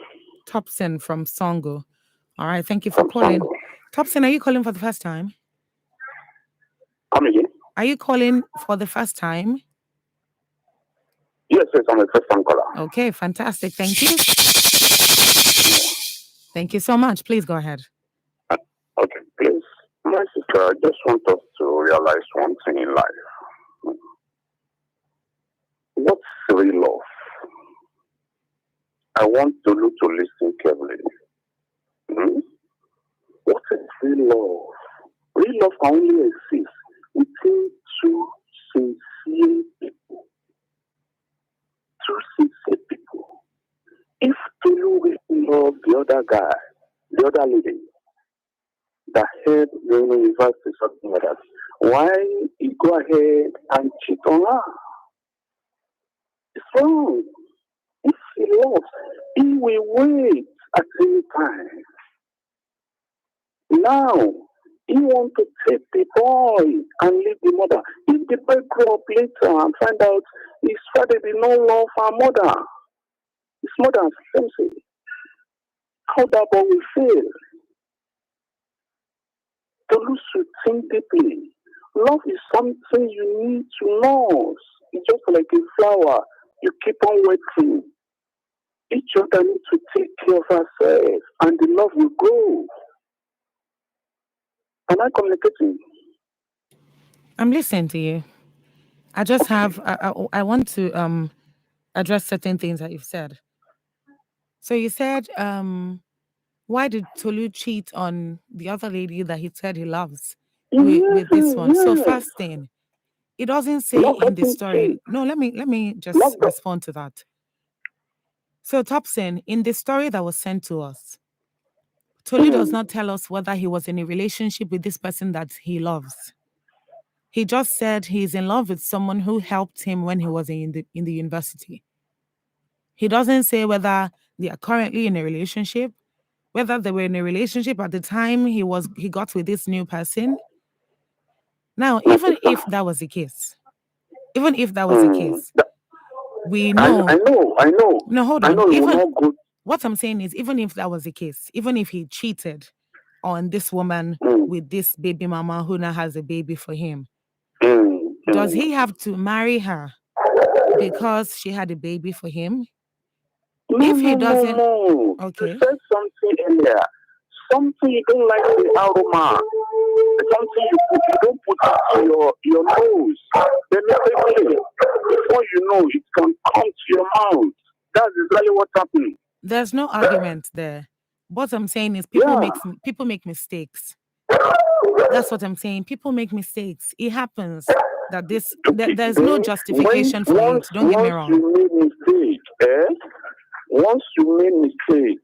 Topson from Sango. All right, thank you for calling. Sango. Topson, are you calling for the first time? Come again? Are you calling for the first time? Yes, I'm a first-time caller. Okay, fantastic. Thank you. Thank you so much. Please go ahead. Okay, please. My sister, I just want us to realize one thing in life. What's real love? I want Tolu to listen carefully. What is real love? Real love can only exist within two sincere people. If Tolu really love the other guy, the other lady that had the university, something like that, why he go ahead and cheat on her? It's wrong. If he loves, he will wait at any time. Now, he want to take the boy and leave the mother. If the boy grow up later and find out his father did not love our mother, his mother is fancy, how that boy will feel? Tolu should think deeply. Love is something you need to nurse. It's just like a flower. You keep on watering. Each other needs to take care of herself, and the love will grow. Am I communicating? I'm listening to you. I just have, I want to address certain things that you've said. So you said, why did Tolu cheat on the other lady that he said he loves with this one? So first thing, It doesn't say Love in the doesn't story. change. No, let me just Love does. respond to that. So Topson, in the story that was sent to us, Tolu does not tell us whether he was in a relationship with this person that he loves. He just said he's in love with someone who helped him when he was in the university. He doesn't say whether they are currently in a relationship, whether they were in a relationship at the time he got with this new person. Now, even if that was the case, we know. I know. No, hold I on. know you will Even not go. what I'm saying is, even if that was the case, even if he cheated on this woman with this baby mama who now has a baby for him, does he have to marry her because she had a baby for him? If he doesn't, No. okay. You said something earlier. Something you don't like the aroma. Something you don't put into your nose. Then before you know, it can come to your mouth. That's exactly what's happening. There's no argument there. What I'm saying is people make mistakes. That's what I'm saying. People make mistakes. It happens that there's no justification for it. Don't get me wrong. Once you made mistake,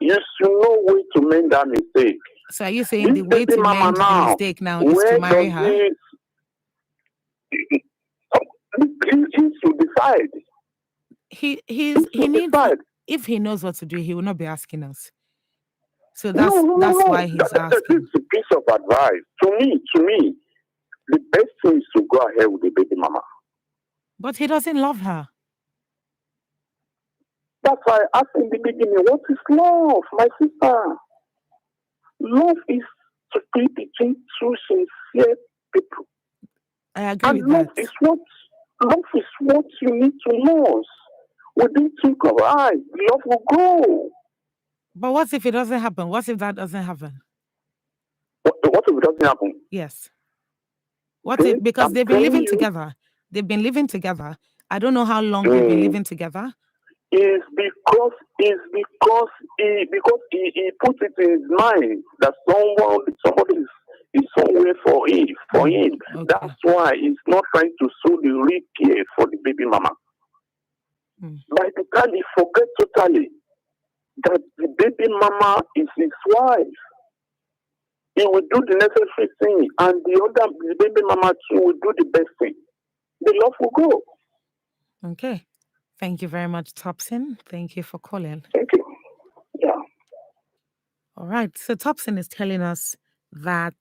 you should know way to make that mistake. So are you saying the way to mend the mistake now is to marry her? He should decide. He needs to, if he knows what to do, he will not be asking us. So that's why he's asking. This is a piece of advice. To me, the best thing is to go ahead with the baby mama. But he doesn't love her. That's why I asked in the beginning, what is love, my sister? Love is to be between two sincere people. I agree with that. Love is what you need to lose. Within two of eyes, love will go. But what if it doesn't happen? What if that doesn't happen? What if it doesn't happen? Yes. What if, because they've been living together. They've been living together. I don't know how long they've been living together. It's because he put it in his mind that somebody is somewhere for him. Okay. That's why he's not trying to sow the real care for the baby mama. By the time he forgets totally that the baby mama is his wife, he will do the necessary thing, and the baby mama too will do the best thing. The love will go. Okay. Thank you very much, Topson. Thank you for calling. Thank you. Yeah. All right. So Topson is telling us that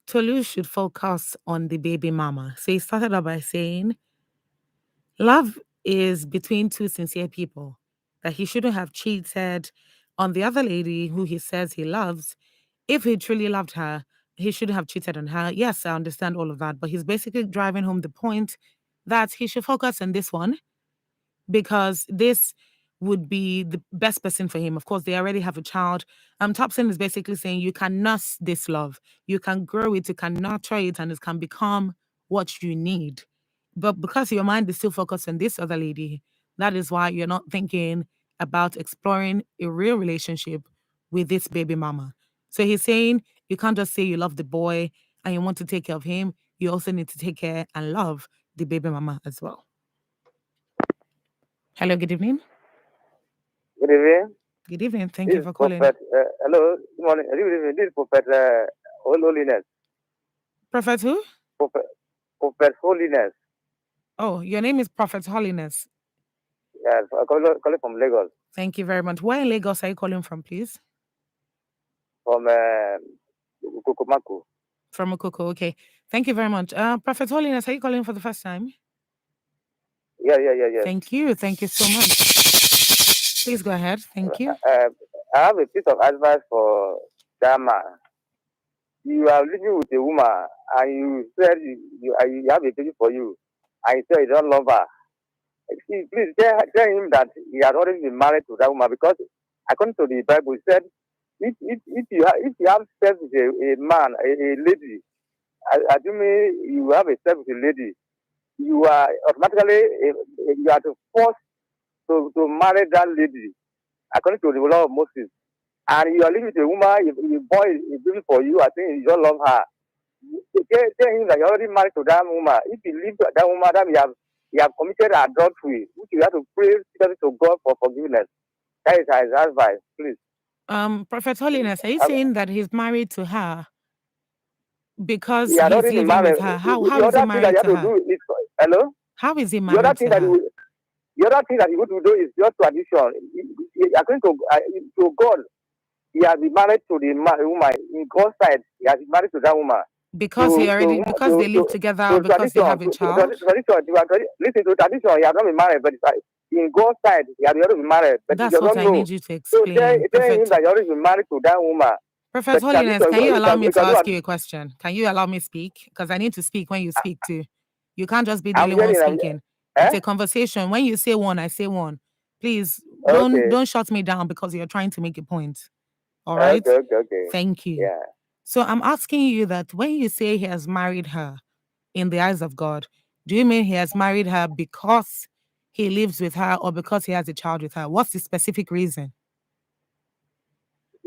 Tolu should focus on the baby mama. So he started out by saying, love is between two sincere people, that he shouldn't have cheated on the other lady who he says he loves. If he truly loved her, he shouldn't have cheated on her. Yes, I understand all of that, but he's basically driving home the point that he should focus on this one, because this would be the best person for him. Of course, they already have a child. Topson is basically saying you can nurse this love. You can grow it, you can nurture it, and it can become what you need. But because your mind is still focused on this other lady, that is why you're not thinking about exploring a real relationship with this baby mama. So he's saying you can't just say you love the boy and you want to take care of him. You also need to take care and love the baby mama as well. Hello, good evening. Good evening. Good evening. Thank you for calling. Hello, good morning. Good evening. This is Prophet Holiness. Prophet who? Prophet Holiness. Oh, your name is Prophet Holiness. Yes, I'm calling from Lagos. Thank you very much. Where in Lagos are you calling from, please? From Kukumaku. From Okoko, okay. Thank you very much. Prophet Holiness, are you calling for the first time? Yeah. Thank you so much. Please go ahead. Thank you. I have a piece of advice for Dama. You are living with a woman and you said you have a baby for you, and you said you don't love her. Please tell him that he has already been married to that woman, because according to the Bible, it said if you have sex with a man, a lady, assuming you have a sex with a lady, you are automatically you are forced to marry that lady according to the law of Moses. And you are living with a woman, your boy is living for you, I think you don't love her. tell him that you're already married to that woman. If you leave that woman, then you have committed adultery, which you have to pray to God for forgiveness. That is his advice, please. Prophet Holiness, are you saying that he's married to her because He had he's already living married. with her? How The is he other thing that married you to have to her? do is, hello? How is he The other married thing to that her? the other thing that you want to do is your tradition. According to God, he has been married to the woman. In God's side, he has been married to that woman. Because they live together or because they have a child? Listen to tradition, he has not been married, but in God's side, he has already been married. But That's he does what not I know. need you to So explain. tell him that he already been married to that woman. Prophet But Holiness, tradition, can you allow me you to can do ask you a question? Can you allow me speak? Because I need to speak when you speak too. You can't just be the I'm only one hearing, speaking. It's a conversation. When you say one, I say one. Please Okay. don't shut me down because you're trying to make a point. All right? Okay. Thank you. Yeah. So I'm asking you that when you say he has married her in the eyes of God, do you mean he has married her because he lives with her or because he has a child with her? What's the specific reason?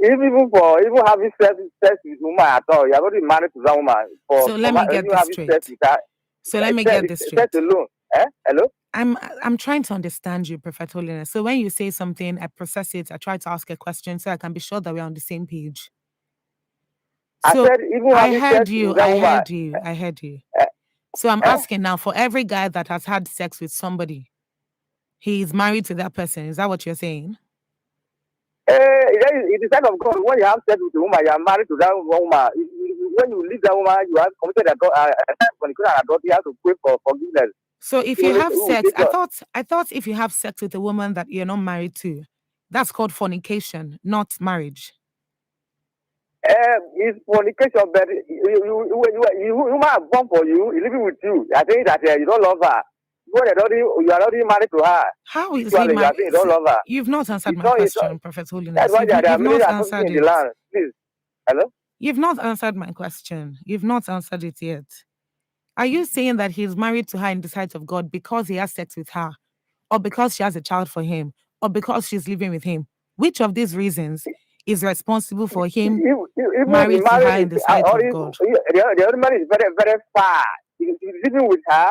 Even having sex with woman at all, you are already married to that woman. So let me get this straight. So let me get this straight. Sex alone. Hello? I'm trying to understand you, Prophet Holiness. So when you say something, I process it, I try to ask a question so I can be sure that we're on the same page. So I said even I having heard sex you, with that I woman. heard you, I heard you. So I'm asking now, for every guy that has had sex with somebody, he's married to that person. Is that what you're saying? It is kind of God. When you have sex with a woman, you are married to that woman. When you leave that woman, you have committed adultery. You have to pray for forgiveness. So if you have sex, I thought if you have sex with a woman that you're not married to, that's called fornication, not marriage. It's fornication, but you might have born for you, living with you. I think that you don't love her. You are already married to her. How is he married? You don't love her. You've not answered my question, Prophet Holiness. That's why there are many not associations answered in the it. land. Please. Hello? You've not answered my question. You've not answered it yet. Are you saying that he's married to her in the sight of God because he has sex with her, or because she has a child for him, or because she's living with him? Which of these reasons is responsible for him married to her in the sight of God? The other man is very, very far. He's living with her,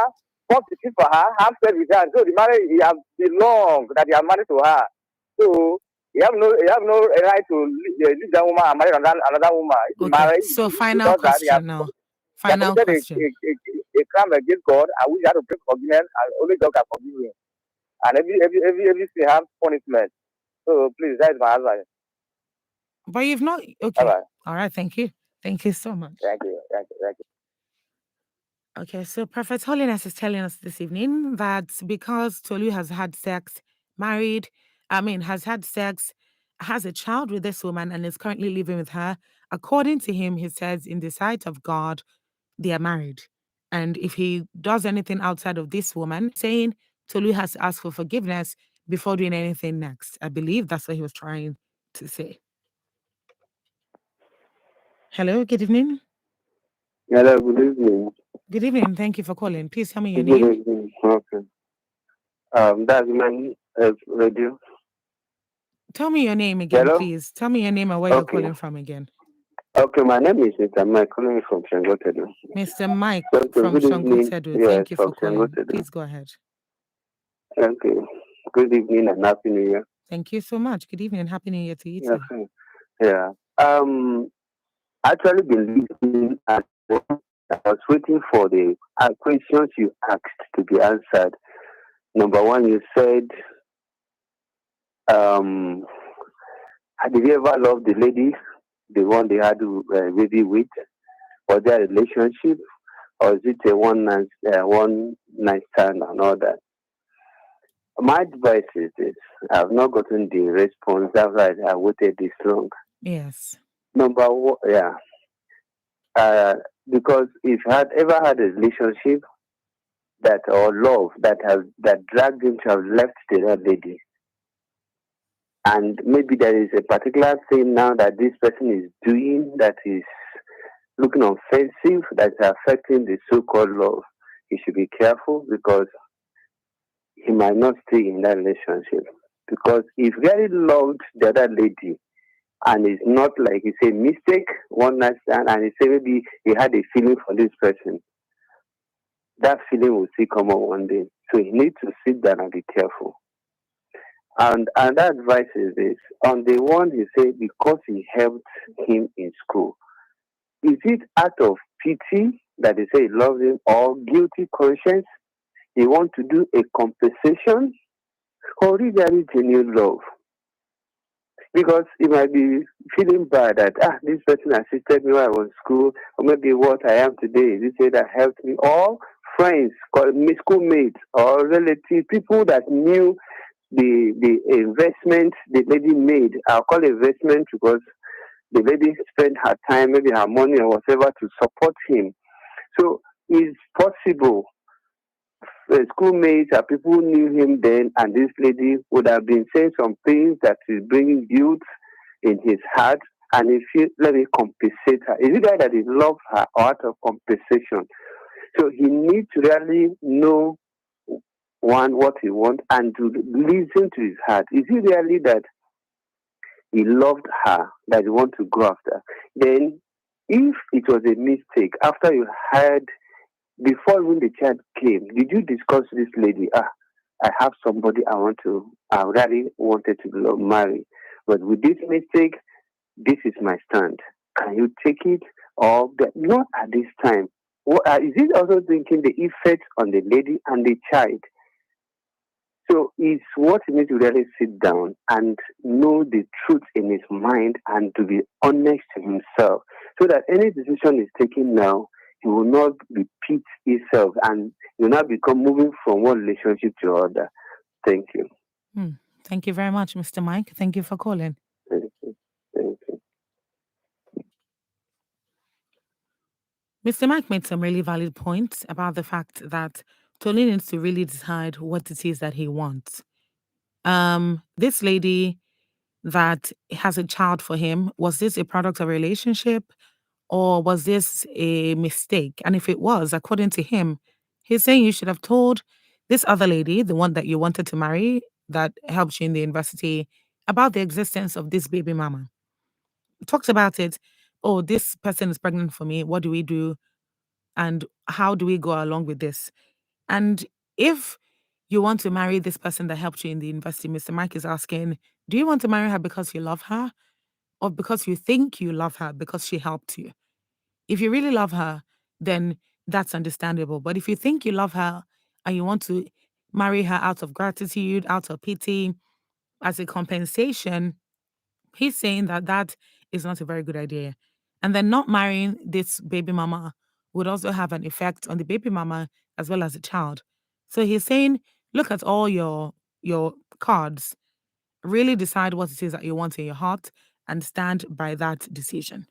positive for her, have sex with her. So the marriage, he has belonged that he are married to her. So you have no right to leave that woman and marry another woman. Okay. So final question now. Final question. A crime against God, and we have to pray for forgiveness, and only God can forgive him. And every sin have punishment. So please, that is my advice. But you've not. Okay. Bye-bye. All right. Thank you. Thank you so much. Thank you. Okay. So Prophet Holiness is telling us this evening that because Tolu has had sex, has had sex, has a child with this woman, and is currently living with her, according to him, he says, in the sight of God, they are married. And if he does anything outside of this woman, saying Tolu has to ask for forgiveness before doing anything next. I believe that's what he was trying to say. Hello, good evening. Hello, good evening. Good evening. Thank you for calling. Please tell me your Good name. evening. Okay. That's my radio. Tell me your name again, Hello? please. Tell me your name and where you're calling from again. Okay, my name is Mr. Mike, calling from Shangotedo. Mr. Mike from Shangotedo. Yes, Thank you for from calling. Shangotedo. Please go ahead. Okay. Good evening and Happy New Year. Thank you so much. Good evening and Happy New Year to you too. Okay. Yeah. Actually been listening and I was waiting for the questions you asked to be answered. Number one, you said, did you ever love the lady, the one they had a baby with? Was there a relationship? Or is it a one night stand and all that? My advice is this. I have not gotten the response. That's why I waited this long. Yes. Number one, yeah. Because if I had ever had a relationship or love that dragged him to have left the other lady, and maybe there is a particular thing now that this person is doing that is looking offensive, that is affecting the so-called love, he should be careful because he might not stay in that relationship. Because if he really loved the other lady, and it's not like it's a mistake, one night stand, and he say maybe he had a feeling for this person. That feeling will still come up one day. So he needs to sit down and be careful. And that advice is this. On the one, he said, because he helped him in school. Is it out of pity that he say he loves him, or guilty conscience? He want to do a compensation, or really genuine love? Because he might be feeling bad that this person assisted me when I was in school, or maybe what I am today, this way that helped me, or friends, schoolmates, or relatives, people that knew the investment the lady made. I'll call it investment because the lady spent her time, maybe her money or whatever, to support him. So it's possible schoolmates or people who knew him then, and this lady would have been saying some things that is bringing guilt in his heart, and he feels, let me compensate her. Is it that he loves her or out of compensation? So he needs to really know what he wants and to listen to his heart. Is it really that he loved her, that he wants to go after? Then if it was a mistake, after you had, before when the child came, did you discuss this lady? I have somebody I really wanted to marry. But with this mistake, this is my stand. Can you take it? Or not at this time? Is it also thinking the effect on the lady and the child? So it's what he needs to really sit down and know the truth in his mind and to be honest to himself, so that any decision he's taking now, he will not repeat himself and he will not become moving from one relationship to other. Thank you. Thank you very much, Mr. Mike. Thank you for calling. Thank you. Thank you. Mr. Mike made some really valid points about the fact that Tolu needs to really decide what it is that he wants. This lady that has a child for him, was this a product of a relationship or was this a mistake? And if it was, according to him, he's saying you should have told this other lady, the one that you wanted to marry, that helped you in the university, about the existence of this baby mama. Talks about it. Oh, this person is pregnant for me. What do we do? And how do we go along with this? And if you want to marry this person that helped you in the university, Mr. Mike is asking, do you want to marry her because you love her or because you think you love her because she helped you? If you really love her, then that's understandable. But if you think you love her and you want to marry her out of gratitude, out of pity, as a compensation, he's saying that that is not a very good idea. And then not marrying this baby mama would also have an effect on the baby mama as well as the child. So he's saying, look at all your cards, really decide what it is that you want in your heart and stand by that decision.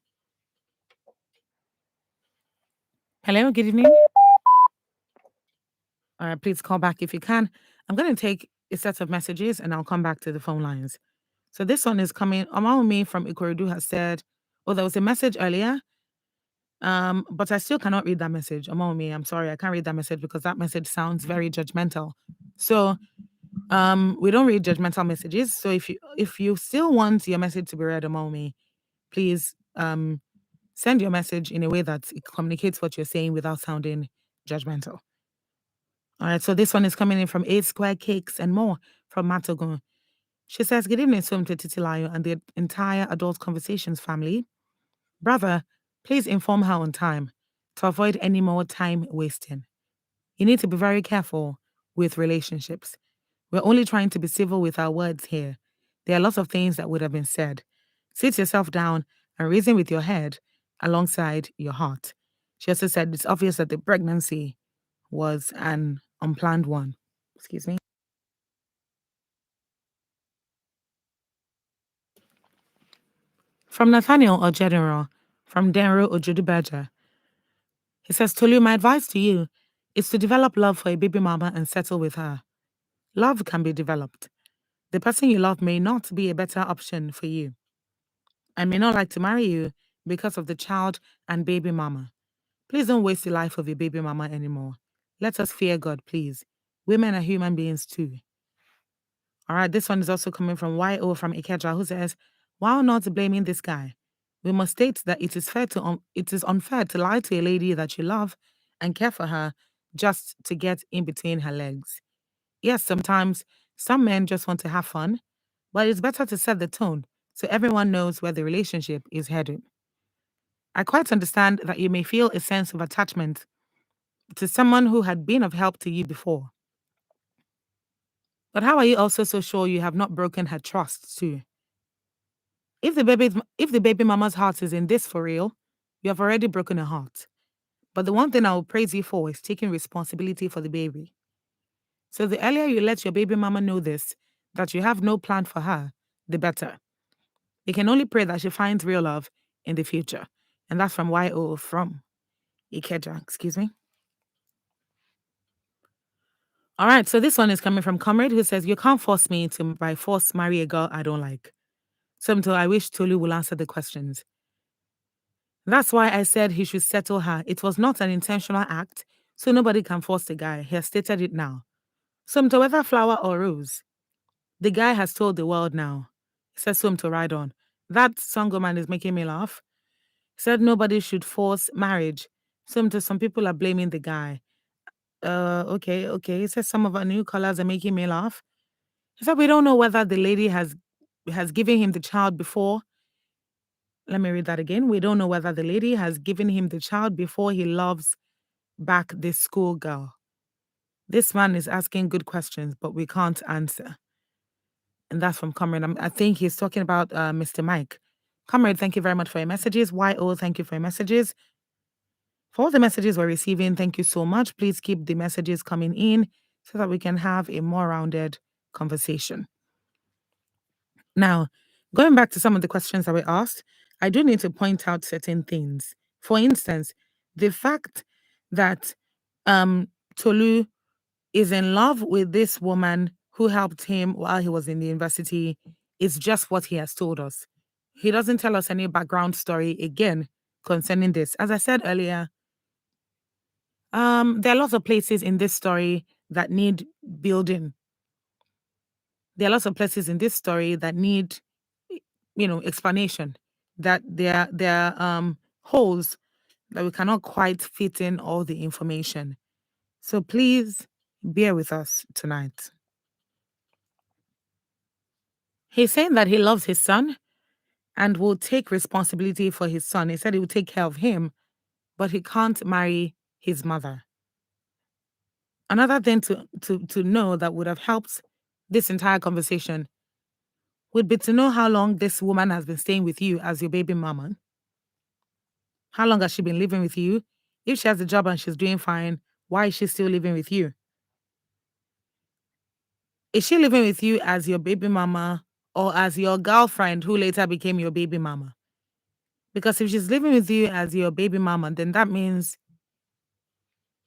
Hello, good evening. All right, please call back if you can. I'm going to take a set of messages and I'll come back to the phone lines. So this one is coming. Amawumi from Ikorodu has said, oh, there was a message earlier, but I still cannot read that message. Amawumi, I'm sorry, I can't read that message because that message sounds very judgmental. So we don't read judgmental messages. So if you still want your message to be read, Amawumi, please send your message in a way that it communicates what you're saying without sounding judgmental. All right, so this one is coming in from 8 Square Cakes and More from Matogun. She says, good evening, Sumte Titilayo and the entire Adult Conversations family. Brother, please inform her on time to avoid any more time wasting. You need to be very careful with relationships. We're only trying to be civil with our words here. There are lots of things that would have been said. Sit yourself down and reason with your head alongside your heart. She also said it's obvious that the pregnancy was an unplanned one. Excuse me. From Nathaniel Ojedero, from Denro Ojudubaja. He says, Tolu, my advice to you is to develop love for a baby mama and settle with her. Love can be developed. The person you love may not be a better option for you. I may not like to marry you because of the child and baby mama. Please don't waste the life of your baby mama anymore. Let us fear God, please. Women are human beings too. All right, this one is also coming from YO from Ikeja, who says, While not blaming this guy, we must state that it is unfair to lie to a lady that you love and care for her just to get in between her legs. Yes, sometimes some men just want to have fun, but it's better to set the tone so everyone knows where the relationship is heading. I quite understand that you may feel a sense of attachment to someone who had been of help to you before. But how are you also so sure you have not broken her trust too? If the baby mama's heart is in this for real, you have already broken her heart. But the one thing I will praise you for is taking responsibility for the baby. So the earlier you let your baby mama know this, that you have no plan for her, the better. You can only pray that she finds real love in the future. And that's from YO from Ikeja, excuse me. All right, so this one is coming from Comrade who says, you can't force me to by force marry a girl I don't like. So I wish Tolu will answer the questions. That's why I said he should settle her. It was not an intentional act, so nobody can force the guy. He has stated it now. So whether flower or rose, the guy has told the world now. He says to ride on. That Songo man is making me laugh. He said nobody should force marriage. So some people are blaming the guy. Okay. He says some of our new colors are making me laugh. He said we don't know whether the lady has given him the child before. Let me read that again. We don't know whether the lady has given him the child before he loves back this schoolgirl. This man is asking good questions, but we can't answer. And that's from Comrade. I think he's talking about Mr. Mike. Comrade, thank you very much for your messages. YO, thank you for your messages. For all the messages we're receiving, thank you so much. Please keep the messages coming in so that we can have a more rounded conversation. Now, going back to some of the questions that were asked, I do need to point out certain things. For instance, the fact that Tolu is in love with this woman who helped him while he was in the university is just what he has told us. He doesn't tell us any background story again concerning this. As I said earlier, there are lots of places in this story that need building. There are lots of places in this story that need, explanation. That there are holes that we cannot quite fit in all the information. So please bear with us tonight. He's saying that he loves his son and will take responsibility for his son. He said he will take care of him, but he can't marry his mother. Another thing to know that would have helped this entire conversation would be to know how long this woman has been staying with you as your baby mama. How long has she been living with you? If she has a job and she's doing fine, why is she still living with you? Is she living with you as your baby mama or as your girlfriend who later became your baby mama? Because if she's living with you as your baby mama, then that means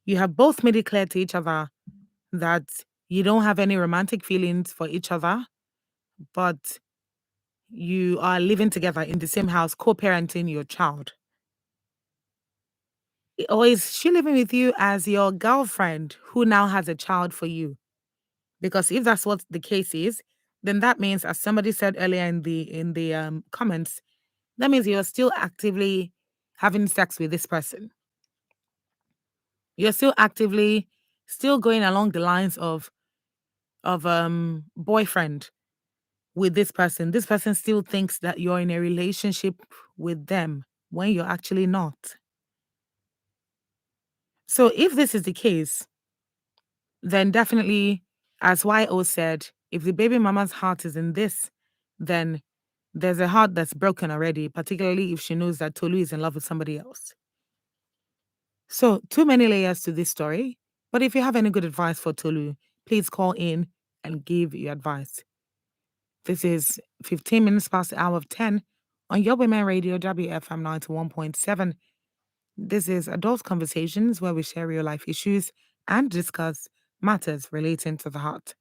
you have both made it clear to each other that you don't have any romantic feelings for each other, but you are living together in the same house, co-parenting your child. Or is she living with you as your girlfriend who now has a child for you? Because if that's what the case is, then that means, as somebody said earlier in the comments, that means you're still actively having sex with this person. You're still actively going along the lines of boyfriend with this person. This person still thinks that you're in a relationship with them when you're actually not. So if this is the case, then definitely, as YO said, if the baby mama's heart is in this, then there's a heart that's broken already, particularly if she knows that Tolu is in love with somebody else. So, too many layers to this story. But if you have any good advice for Tolu, please call in and give your advice. This is 15 minutes past the hour of 10 on Your Women Radio, WFM 91.7. This is Adult Conversations, where we share real life issues and discuss matters relating to the heart.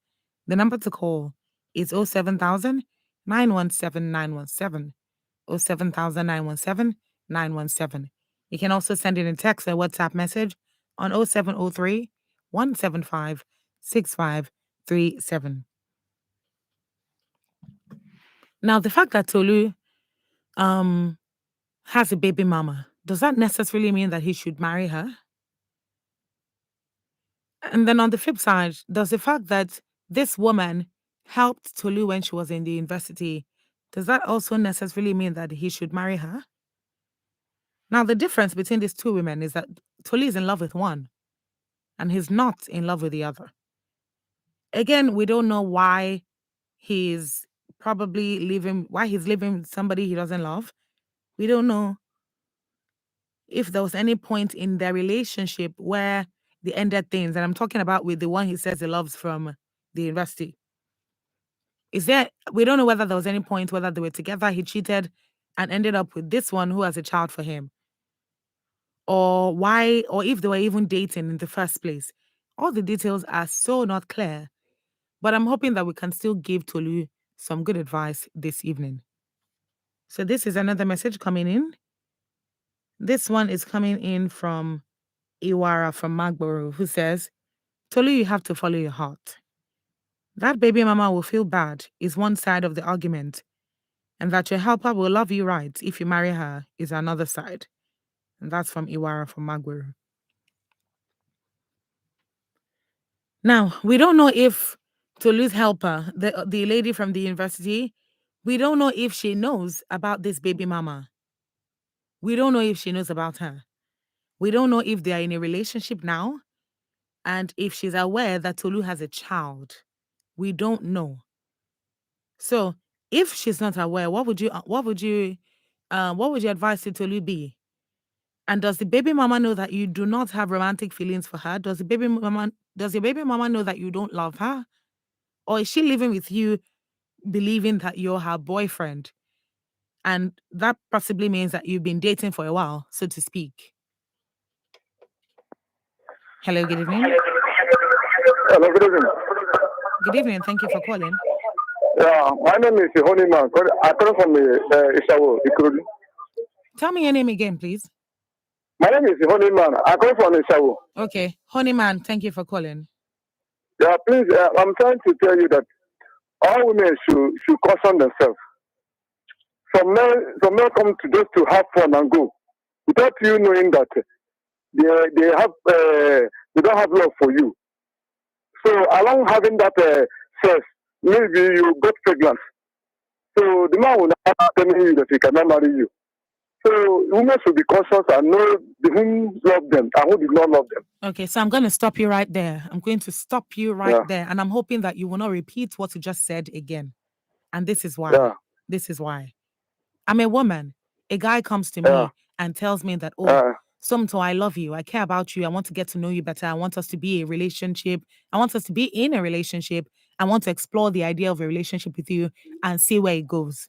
The number to call is 07000 917 917. 07000 917 917. You can also send in a text or WhatsApp message on 0703 175 6537. Now, the fact that Tolu has a baby mama, does that necessarily mean that he should marry her? And then on the flip side, does the fact that this woman helped Tolu when she was in the university, does that also necessarily mean that he should marry her? Now, the difference between these two women is that Tolu is in love with one and he's not in love with the other. Again, we don't know why he's living with somebody he doesn't love. We don't know if there was any point in their relationship where they ended things. And I'm talking about with the one he says he loves from the university. We don't know whether there was any point whether they were together, he cheated and ended up with this one who has a child for him. Or why, or if they were even dating in the first place. All the details are so not clear. But I'm hoping that we can still give Tolu some good advice this evening. So this is another message coming in. This one is coming in from Iwara from Magboro, who says, Tolu, you have to follow your heart. That baby mama will feel bad is one side of the argument, and that your helper will love you right if you marry her is another side. And that's from Iwara from Magboro. Now, we don't know if Tolu's helper, the lady from the university, we don't know if she knows about this baby mama. We don't know if she knows about her. We don't know if they are in a relationship now and if she's aware that Tolu has a child. We don't know. So if she's not aware, what would your advice to Tolu be? And does the baby mama know that you do not have romantic feelings for her? Does the baby mama know that you don't love her? Or is she living with you believing that you're her boyfriend? And that possibly means that you've been dating for a while, so to speak. Hello, good evening. Hello, good evening. Good evening. Thank you for calling. Yeah, my name is Honeyman. I come from Ishawo, Ikorodu. Tell me your name again, please. My name is Honeyman. I come from Ishawo. Okay, Honeyman, thank you for calling. Yeah, please, I'm trying to tell you that all women should caution themselves. Some men come to just to have fun and go, without you knowing that they don't have love for you. So along having that sex, maybe you got pregnant. So the man will not tell you that he cannot marry you. So women should be cautious and know whom love them and who did not love them. Okay, so I'm going to stop you right there. I'm going to stop you right there. And I'm hoping that you will not repeat what you just said again. And this is why. Yeah. This is why. I'm a woman. A guy comes to me and tells me that, Somto, I love you. I care about you. I want to get to know you better. I want us to be a relationship. I want us to be in a relationship. I want to explore the idea of a relationship with you and see where it goes.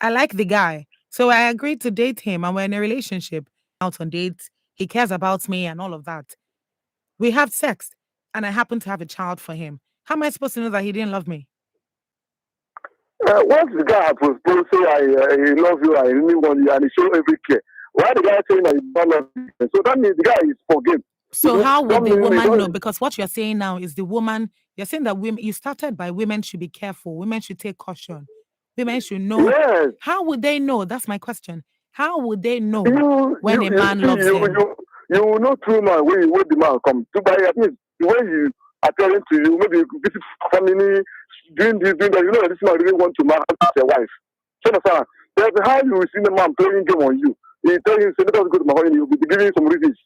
I like the guy. So I agreed to date him and we're in a relationship. Out on dates. He cares about me and all of that. We have sex and I happen to have a child for him. How am I supposed to know that he didn't love me? Once the guy proposed, say, I love you, I really want you, and he show every care. Why the guy saying that he don't love you? So that means the guy is forgiven. So how would the woman know? Because what you're saying now is the woman, you're saying that women, you started by women should be careful. Women should take caution. Women should know. Yes. How would they know? That's my question. How would they know when a man loves them? You will know through man when the man comes. So by at least the way you appearing to you, maybe visit family, doing this, doing that, you know that this man really want to marry their wife. So understand? There's how you will see the man playing game on you. He tell you, say, let us go to my home, you'll be giving you some reasons.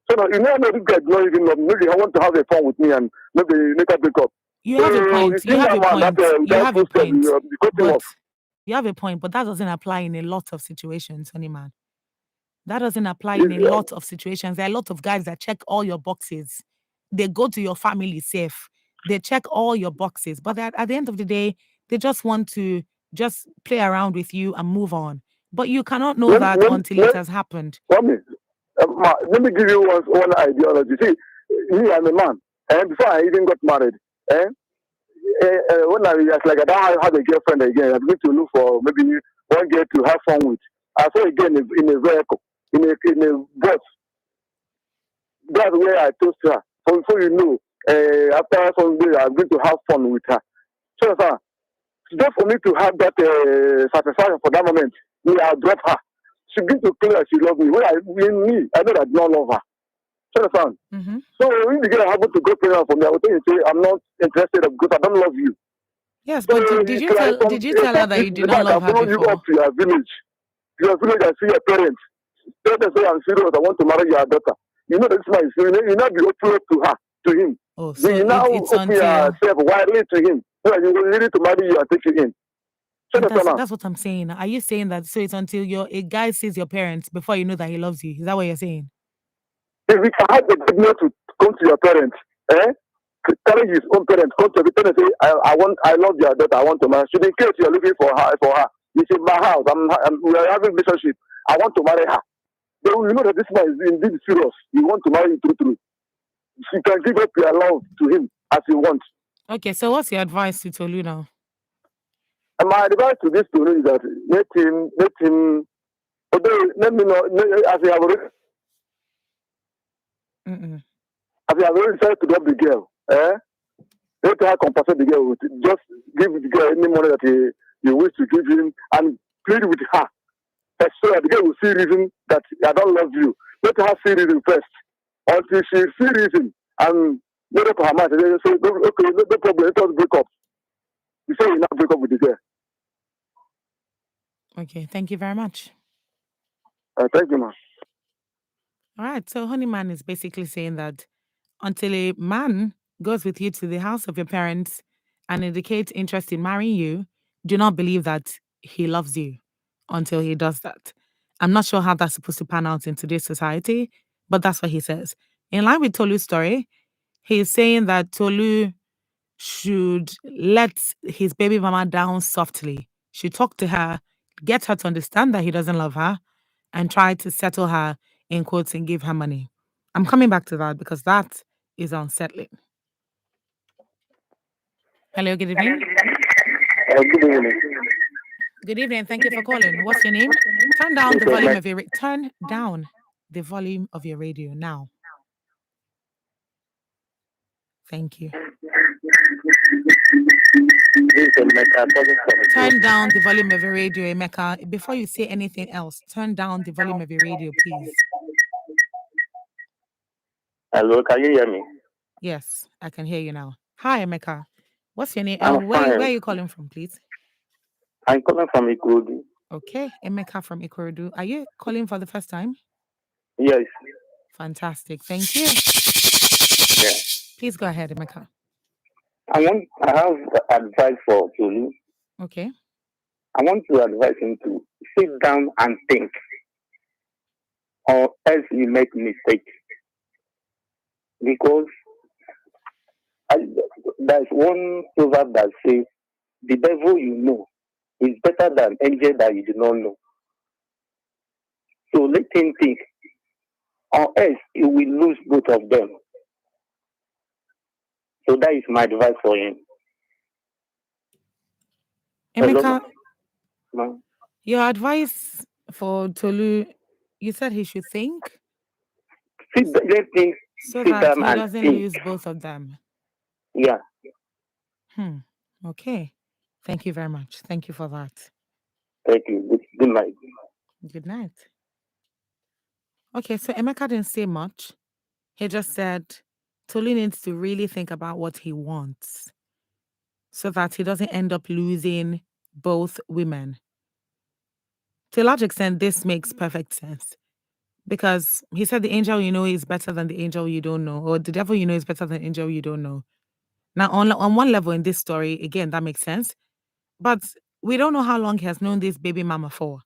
So now, you know this guy does not even love me. Maybe I want to have a fun with me and maybe make a break up. You have a point. You have a point. You have a point. You have a point, but that doesn't apply in a lot of situations, honey man. That doesn't apply in a lot of situations. There are a lot of guys that check all your boxes. They go to your family safe. They check all your boxes. But at the end of the day, they just want to just play around with you and move on. But you cannot know that until it has happened. Let me give you one ideology. See, me, I'm a man. And before I even got married, when I was like, I don't have a girlfriend again, I'm going to look for maybe one girl to have fun with. I saw again in a vehicle, in a bus. That's where I told her. So you know, after some days, I'm going to have fun with her. So, just for me to have that satisfaction for that moment, I'll drop her. She begins to claim that she loves me. When I know that I do not love her. You understand? Mm-hmm. So if the girl happen to go pregnant for me, I would say, I'm not interested because I don't love you. Yes, So but did you tell her that you do not love her follow you before? up to your village. Your village and see your parents. Tell them say I'm serious. I want to marry your daughter. You know this man is serious. You now be open up to her, to him. Oh, so you now it's open until yourself widely to him. So you will need to marry you and take you in. So that's what I'm saying. Are you saying that so it's until a guy sees your parents before you know that he loves you? Is that what you're saying? If you can have the goodness to come to your parents, carry his own parents, come to the parents and say, I love your daughter, I want to marry. So in case you're looking for her, you say, my house, we are having a relationship, I want to marry her. Then you know that this man is indeed serious. You want to marry him through. You can give up your love to him as you want. Okay, so what's your advice to Tolu now? And my advice to this Tolu is that let him, although let me know, as you have already, as you have already decided to drop the girl, let her compensate the girl. Just give the girl any money that you wish to give him and plead with her. So that the girl will see reason that I don't love you. Let her see reason first. Until she see reason and made up her mind, and then say, okay, no problem, let us break up. You say you not break up with the girl. Okay, thank you very much. Thank you, man. All right, so Honeyman is basically saying that until a man goes with you to the house of your parents and indicates interest in marrying you, do not believe that he loves you until he does that. I'm not sure how that's supposed to pan out in today's society, but that's what he says. In line with Tolu's story, he's saying that Tolu should let his baby mama down softly. Should talk to her, get her to understand that he doesn't love her, and try to settle her in quotes and give her money. I'm coming back to that because that is unsettling. Hello, good evening. Good evening. Good evening. Thank you for calling. What's your name? Turn down the volume of your turn down the volume of your radio now. Thank you. Turn down the volume of your radio, Emeka. Before you say anything else, turn down the volume of your radio, please. Hello, can you hear me? Yes, I can hear you now. Hi, Emeka. What's your name? I'm Where fine. are you calling from, please? I'm calling from Ikorodu. Okay, Emeka from Ikorodu. Are you calling for the first time? Yes. Fantastic. Thank you. Yeah. Please go ahead, Emeka. I have advice for Tolu. Okay. I want to advise him to sit down and think, or else you make mistake. Because there's one proverb that says, the devil you know is better than angel that you do not know. So let him think, or else he will lose both of them. So that is my advice for him. Emeka, Hello? your advice for Tolu, you said he should think Let him so sit that down he and doesn't think. lose both of them. Yeah. Okay. Thank you very much. Thank you for that. Thank you. Good night. Good night. Okay, so Emeka didn't say much. He just said Tolu needs to really think about what he wants so that he doesn't end up losing both women. To a large extent, this makes perfect sense because he said the angel you know is better than the angel you don't know, or the devil you know is better than the angel you don't know. Now, on one level in this story, again, that makes sense. But we don't know how long he has known this baby mama for.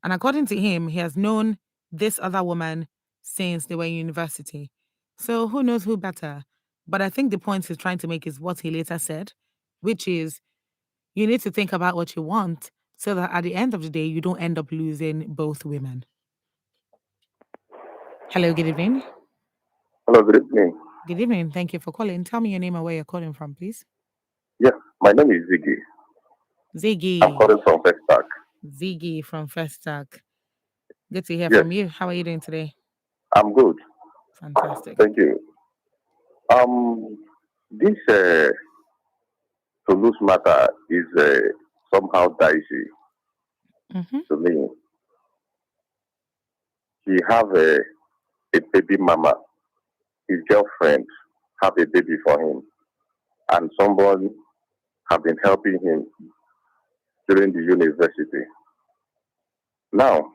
And according to him, he has known this other woman since they were in university. So who knows who better? But I think the point he's trying to make is what he later said, which is you need to think about what you want so that at the end of the day, you don't end up losing both women. Hello, good evening. Hello, good evening. Good evening. Thank you for calling. Tell me your name and where you're calling from, please. Yeah, my name is Ziggy. Ziggy. I'm calling from Festac. Ziggy from Festac. Good to hear Yes. from you. How are you doing today? I'm good. Fantastic. Thank you. This Toulouse matter is somehow dicey to me. He have a baby mama. His girlfriend have a baby for him, and someone have been helping him during the university. Now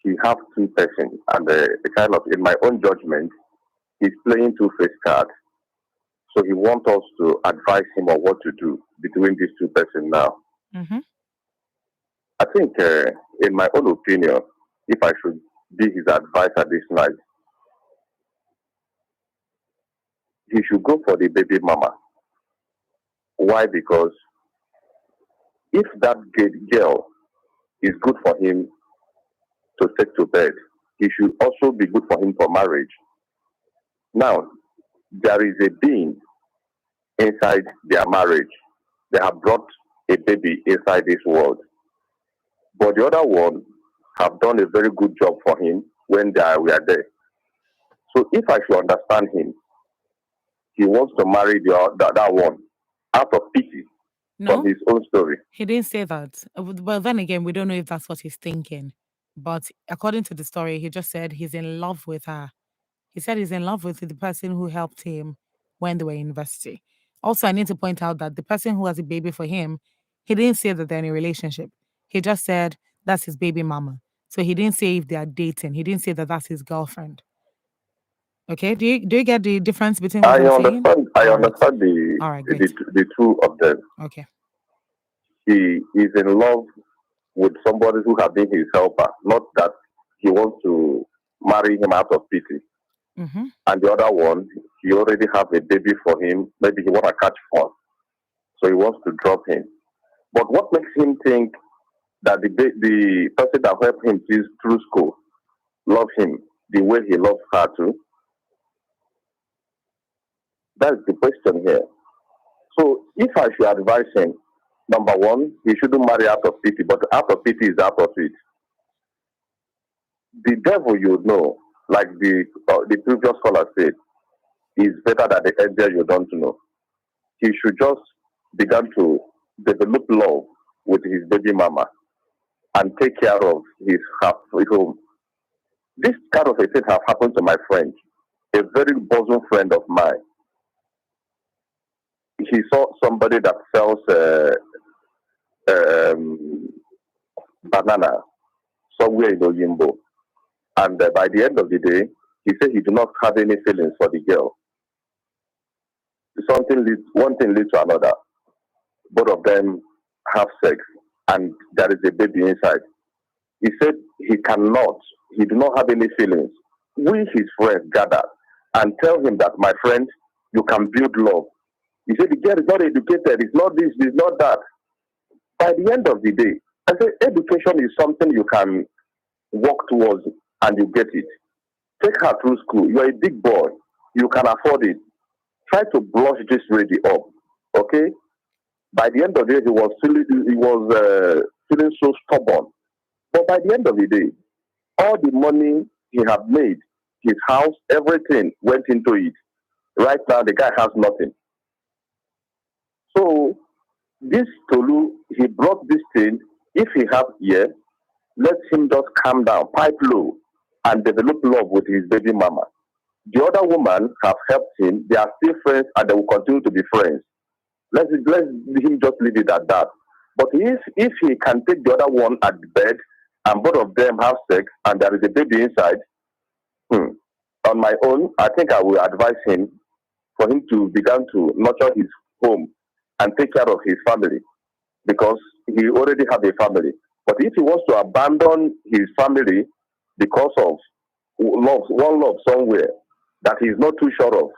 he have two persons, and kind of, in my own judgment, he's playing two-faced card. So he wants us to advise him on what to do between these two persons now. I think, in my own opinion, if I should be his advisor this night, he should go for the baby mama. Why? Because if that girl is good for him to take to bed, he should also be good for him for marriage. Now, there is a being inside their marriage. They have brought a baby inside this world. But the other one have done a very good job for him when we are there. So if I should understand him, he wants to marry that one out of pity No, from his own story. he didn't say that. Well, then again, we don't know if that's what he's thinking. But according to the story, he just said he's in love with her. He said he's in love with the person who helped him when they were in university. Also, I need to point out that the person who has a baby for him, he didn't say that they're in a relationship. He just said that's his baby mama. So he didn't say if they are dating. He didn't say that that's his girlfriend. Okay, do you get the difference between what I'm saying? I understand All right, great. the two of them. Okay. He is in love with somebody who has been his helper, not that he wants to marry him out of pity. And the other one, he already have a baby for him. Maybe he want to catch fun, so he wants to drop him. But what makes him think that the person that helped him through school love him the way he loves her too? That's the question here. So if I should advise him, number one, he shouldn't marry out of pity, but out of pity is out of it. The devil, you know, like the previous scholar said, is better than the angel you don't know. He should just begin to develop love with his baby mama and take care of his home. This kind of a thing have happened to my friend, a very bosom friend of mine. He saw somebody that sells banana somewhere in Oyimbo. And by the end of the day, he said he did not have any feelings for the girl. One thing leads to another. Both of them have sex, and there is a baby inside. He said he do not have any feelings. We, his friends, gather and tell him that, my friend, you can build love. He said the girl is not educated, it's not this, it's not that. By the end of the day, I said education is something you can work towards and you get it. Take her through school. You are a big boy. You can afford it. Try to blush this lady up. Okay? By the end of the day, he was feeling so stubborn. But by the end of the day, all the money he had made, his house, everything went into it. Right now, the guy has nothing. So, this Tolu, he brought this thing. If he have ear, let him just calm down, pipe low, and develop love with his baby mama. The other woman have helped him. They are still friends, and they will continue to be friends. Let him just leave it at that. But if he can take the other one at the bed, and both of them have sex, and there is a baby inside, on my own, I think I will advise him for him to begin to nurture his home and take care of his family, because he already have a family. But if he wants to abandon his family because of one love somewhere that he's not too sure of,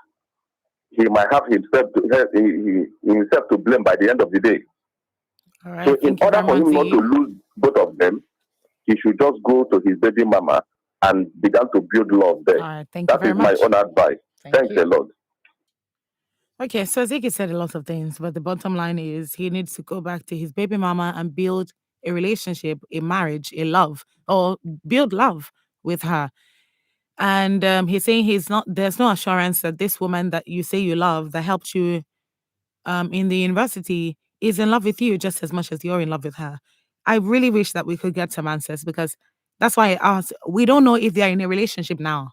he might have himself to blame by the end of the day. All right, so in order for him not to lose both of them, he should just go to his baby mama and begin to build love there. All right, thank you That very is my much. own advice. Thanks a lot. Okay, so Ziggy said a lot of things, but the bottom line is he needs to go back to his baby mama and build a relationship, a marriage, a love, or build love with her. And he's saying there's no assurance that this woman that you say you love, that helped you in the university, is in love with you just as much as you're in love with her. I really wish that we could get some answers because that's why I asked. We don't know if they're in a relationship now.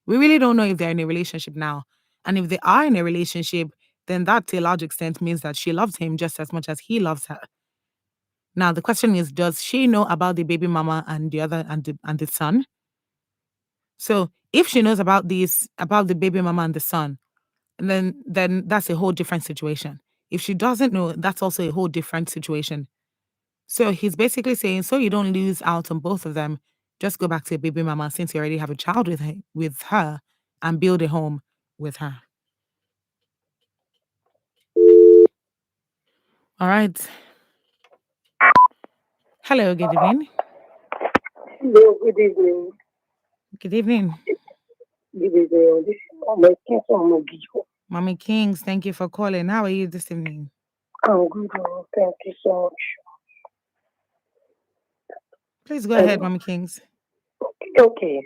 We really don't know if they're in a relationship now. And if they are in a relationship, then that to a large extent means that she loves him just as much as he loves her. Now the question is, does she know about the baby mama and the other and the son? So if she knows about the baby mama and the son, then that's a whole different situation. If she doesn't know, that's also a whole different situation. So he's basically saying, so you don't lose out on both of them, just go back to your baby mama since you already have a child with her and build a home with her. All right. Hello, good evening. Hello, good evening. Good evening. Good evening. This is Mama King from Mogijo. Mommy Kings, thank you for calling. How are you this evening? I'm good. Thank you so much. Please go ahead, Mommy Kings. Okay.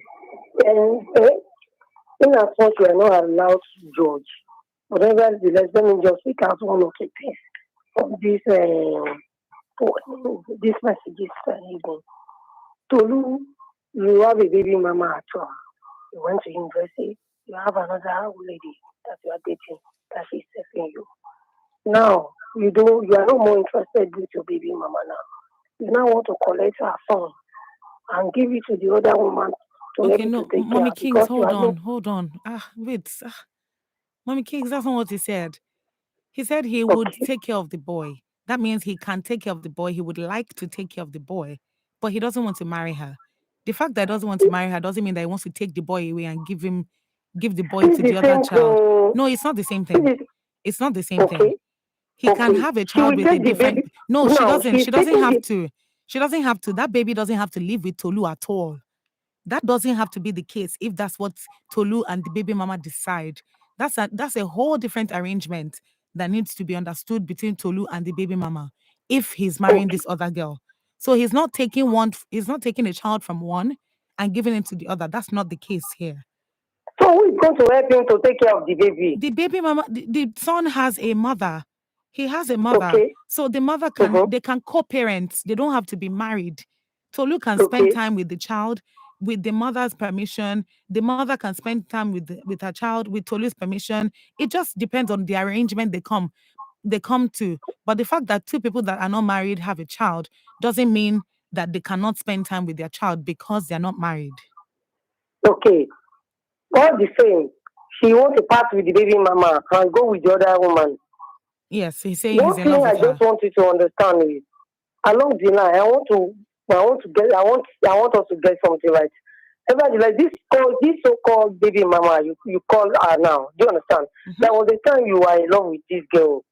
In as much we are not allowed to judge, whatever the let me just pick out one or two things from this messages. Tolu, you have a baby mama at all. You went to university. You have another lady that you are dating that is serving you. Now you are no more interested with your baby mama now. You now want to collect her son and give it to the other woman to Okay, able no, to take Mommy care Kings, because you hold are no on, hold on. Wait. Mommy Kings, that's not what he said. He said he would take care of the boy. That means he can take care of the boy. He would like to take care of the boy, but he doesn't want to marry her. The fact that he doesn't want to marry her doesn't mean that he wants to take the boy away and give the boy It's to the the other same child. thing. No, it's not the same thing. It's not the same thing. Okay. He can Okay. have a She child will with a take the different. baby. No, she Now doesn't. she's She doesn't taking have the to. She doesn't have to. That baby doesn't have to live with Tolu at all. That doesn't have to be the case if that's what Tolu and the baby mama decide. That's a whole different arrangement that needs to be understood between Tolu and the baby mama if he's marrying this other girl. So he's not taking a child from one and giving it to the other. That's not the case here. So who is going to help him to take care of the baby? The baby mama, the son has a mother. He has a mother. Okay. So the mother they can co-parent. They don't have to be married. Tolu can spend Okay. time with the child with the mother's permission. The mother can spend time with her child with Tolu's permission. It just depends on the arrangement they come to. But the fact that two people that are not married have a child doesn't mean that they cannot spend time with their child because they're not married. Okay. All the same, she wants to part with the baby mama and go with the other woman. Yes, he's saying One he's in thing love I with her. just want you to understand is along the line, I want us to get something right. Nevertheless, this so-called baby mama you call her now. Do you understand? There was a time you were in love with this girl.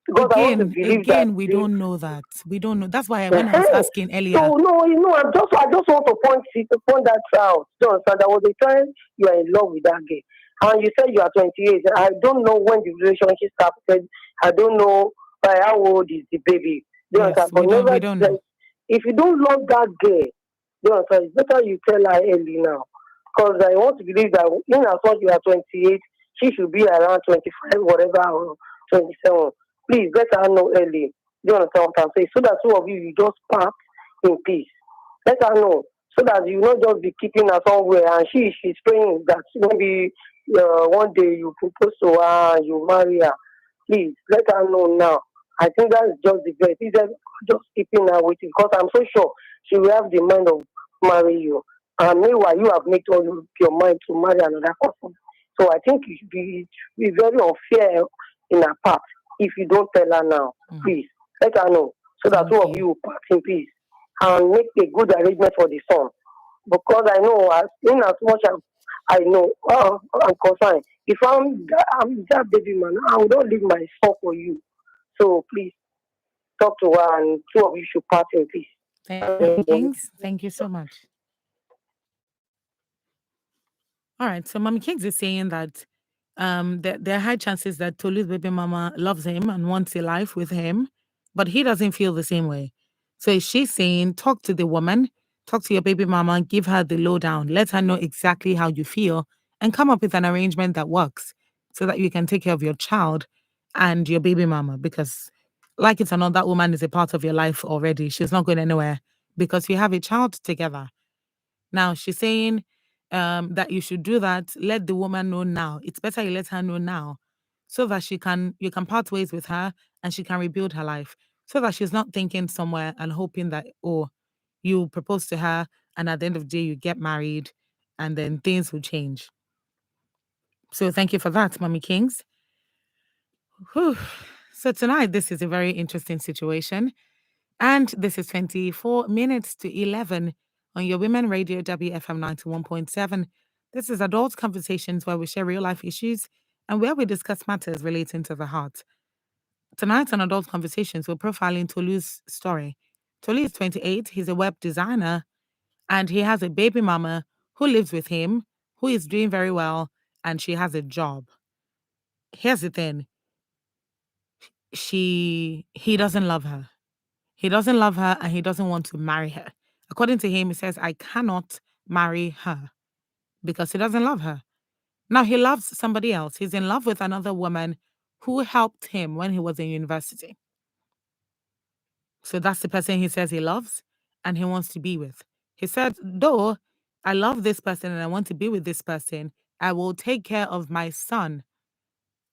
Because I want to believe that we don't know that. We don't know. That's why when I was asking earlier. So no, I just want to point that out. You understand? There was a time you are in love with that girl, and you said you are 28. I don't know when the relationship started. I don't know by how old is the baby. You understand? we don't know. If you don't love that girl, you understand? It's better you tell her early now, because I want to believe that in as much you are 28, she should be around 25, whatever, or 27. Please let her know early. Do you understand what I'm saying? So that two of you just part in peace. Let her know. So that you not just be keeping her somewhere and she's praying that maybe one day you propose to her and you marry her. Please let her know now. I think that's just the best. Instead of just keeping her waiting, because I'm so sure she will have the mind of marrying you. And meanwhile, you have made all your mind to marry another person. So I think it should be very unfair in her part if you don't tell her now. Please let her know, so that two of you will part in peace and make a good arrangement for the son. Because I know, as much as I know, I'm concerned. If I'm that baby man, I will not leave my son for you. So please talk to her, and two of you should part in peace. Thank you so much. All right, so Mommy Kings is saying that there are high chances that Tolu's baby mama loves him and wants a life with him, but he doesn't feel the same way. So she's saying, talk to the woman, talk to your baby mama, and give her the lowdown. Let her know exactly how you feel and come up with an arrangement that works so that you can take care of your child and your baby mama. Because like it or not, that woman is a part of your life already. She's not going anywhere because you have a child together. Now she's saying that you should do that. Let the woman know now. It's better you let her know now, so that you can part ways with her and she can rebuild her life. So that she's not thinking somewhere and hoping that, oh, you propose to her and at the end of the day you get married and then things will change. So thank you for that, Mommy Kings. Whew. So tonight this is a very interesting situation. And this is 24 minutes to 11 on your Women Radio WFM 91.7. This is Adult Conversations where we share real life issues and where we discuss matters relating to the heart. Tonight on Adult Conversations, we're profiling Tolu's story. Tolu is 28, he's a web designer, and he has a baby mama who lives with him, who is doing very well, and she has a job. Here's the thing. He doesn't love her. He doesn't love her and he doesn't want to marry her. According to him, he says, I cannot marry her because he doesn't love her. Now, he loves somebody else. He's in love with another woman who helped him when he was in university. So that's the person he says he loves and he wants to be with. He said, though I love this person and I want to be with this person, I will take care of my son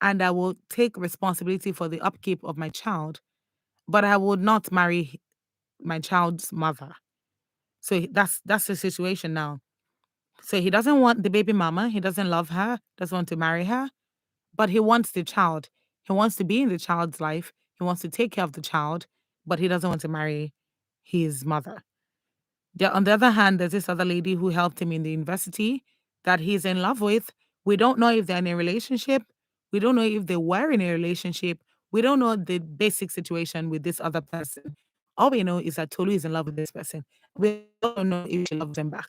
and I will take responsibility for the upkeep of my child, but I would not marry my child's mother. So that's the situation now. So he doesn't want the baby mama. He doesn't love her, doesn't want to marry her, but he wants the child. He wants to be in the child's life. He wants to take care of the child, but he doesn't want to marry his mother. On the other hand, there's this other lady who helped him in the university that he's in love with. We don't know if they're in a relationship. We don't know if they were in a relationship. We don't know the basic situation with this other person. All we know is that Tolu is in love with this person. We don't know if she loves him back.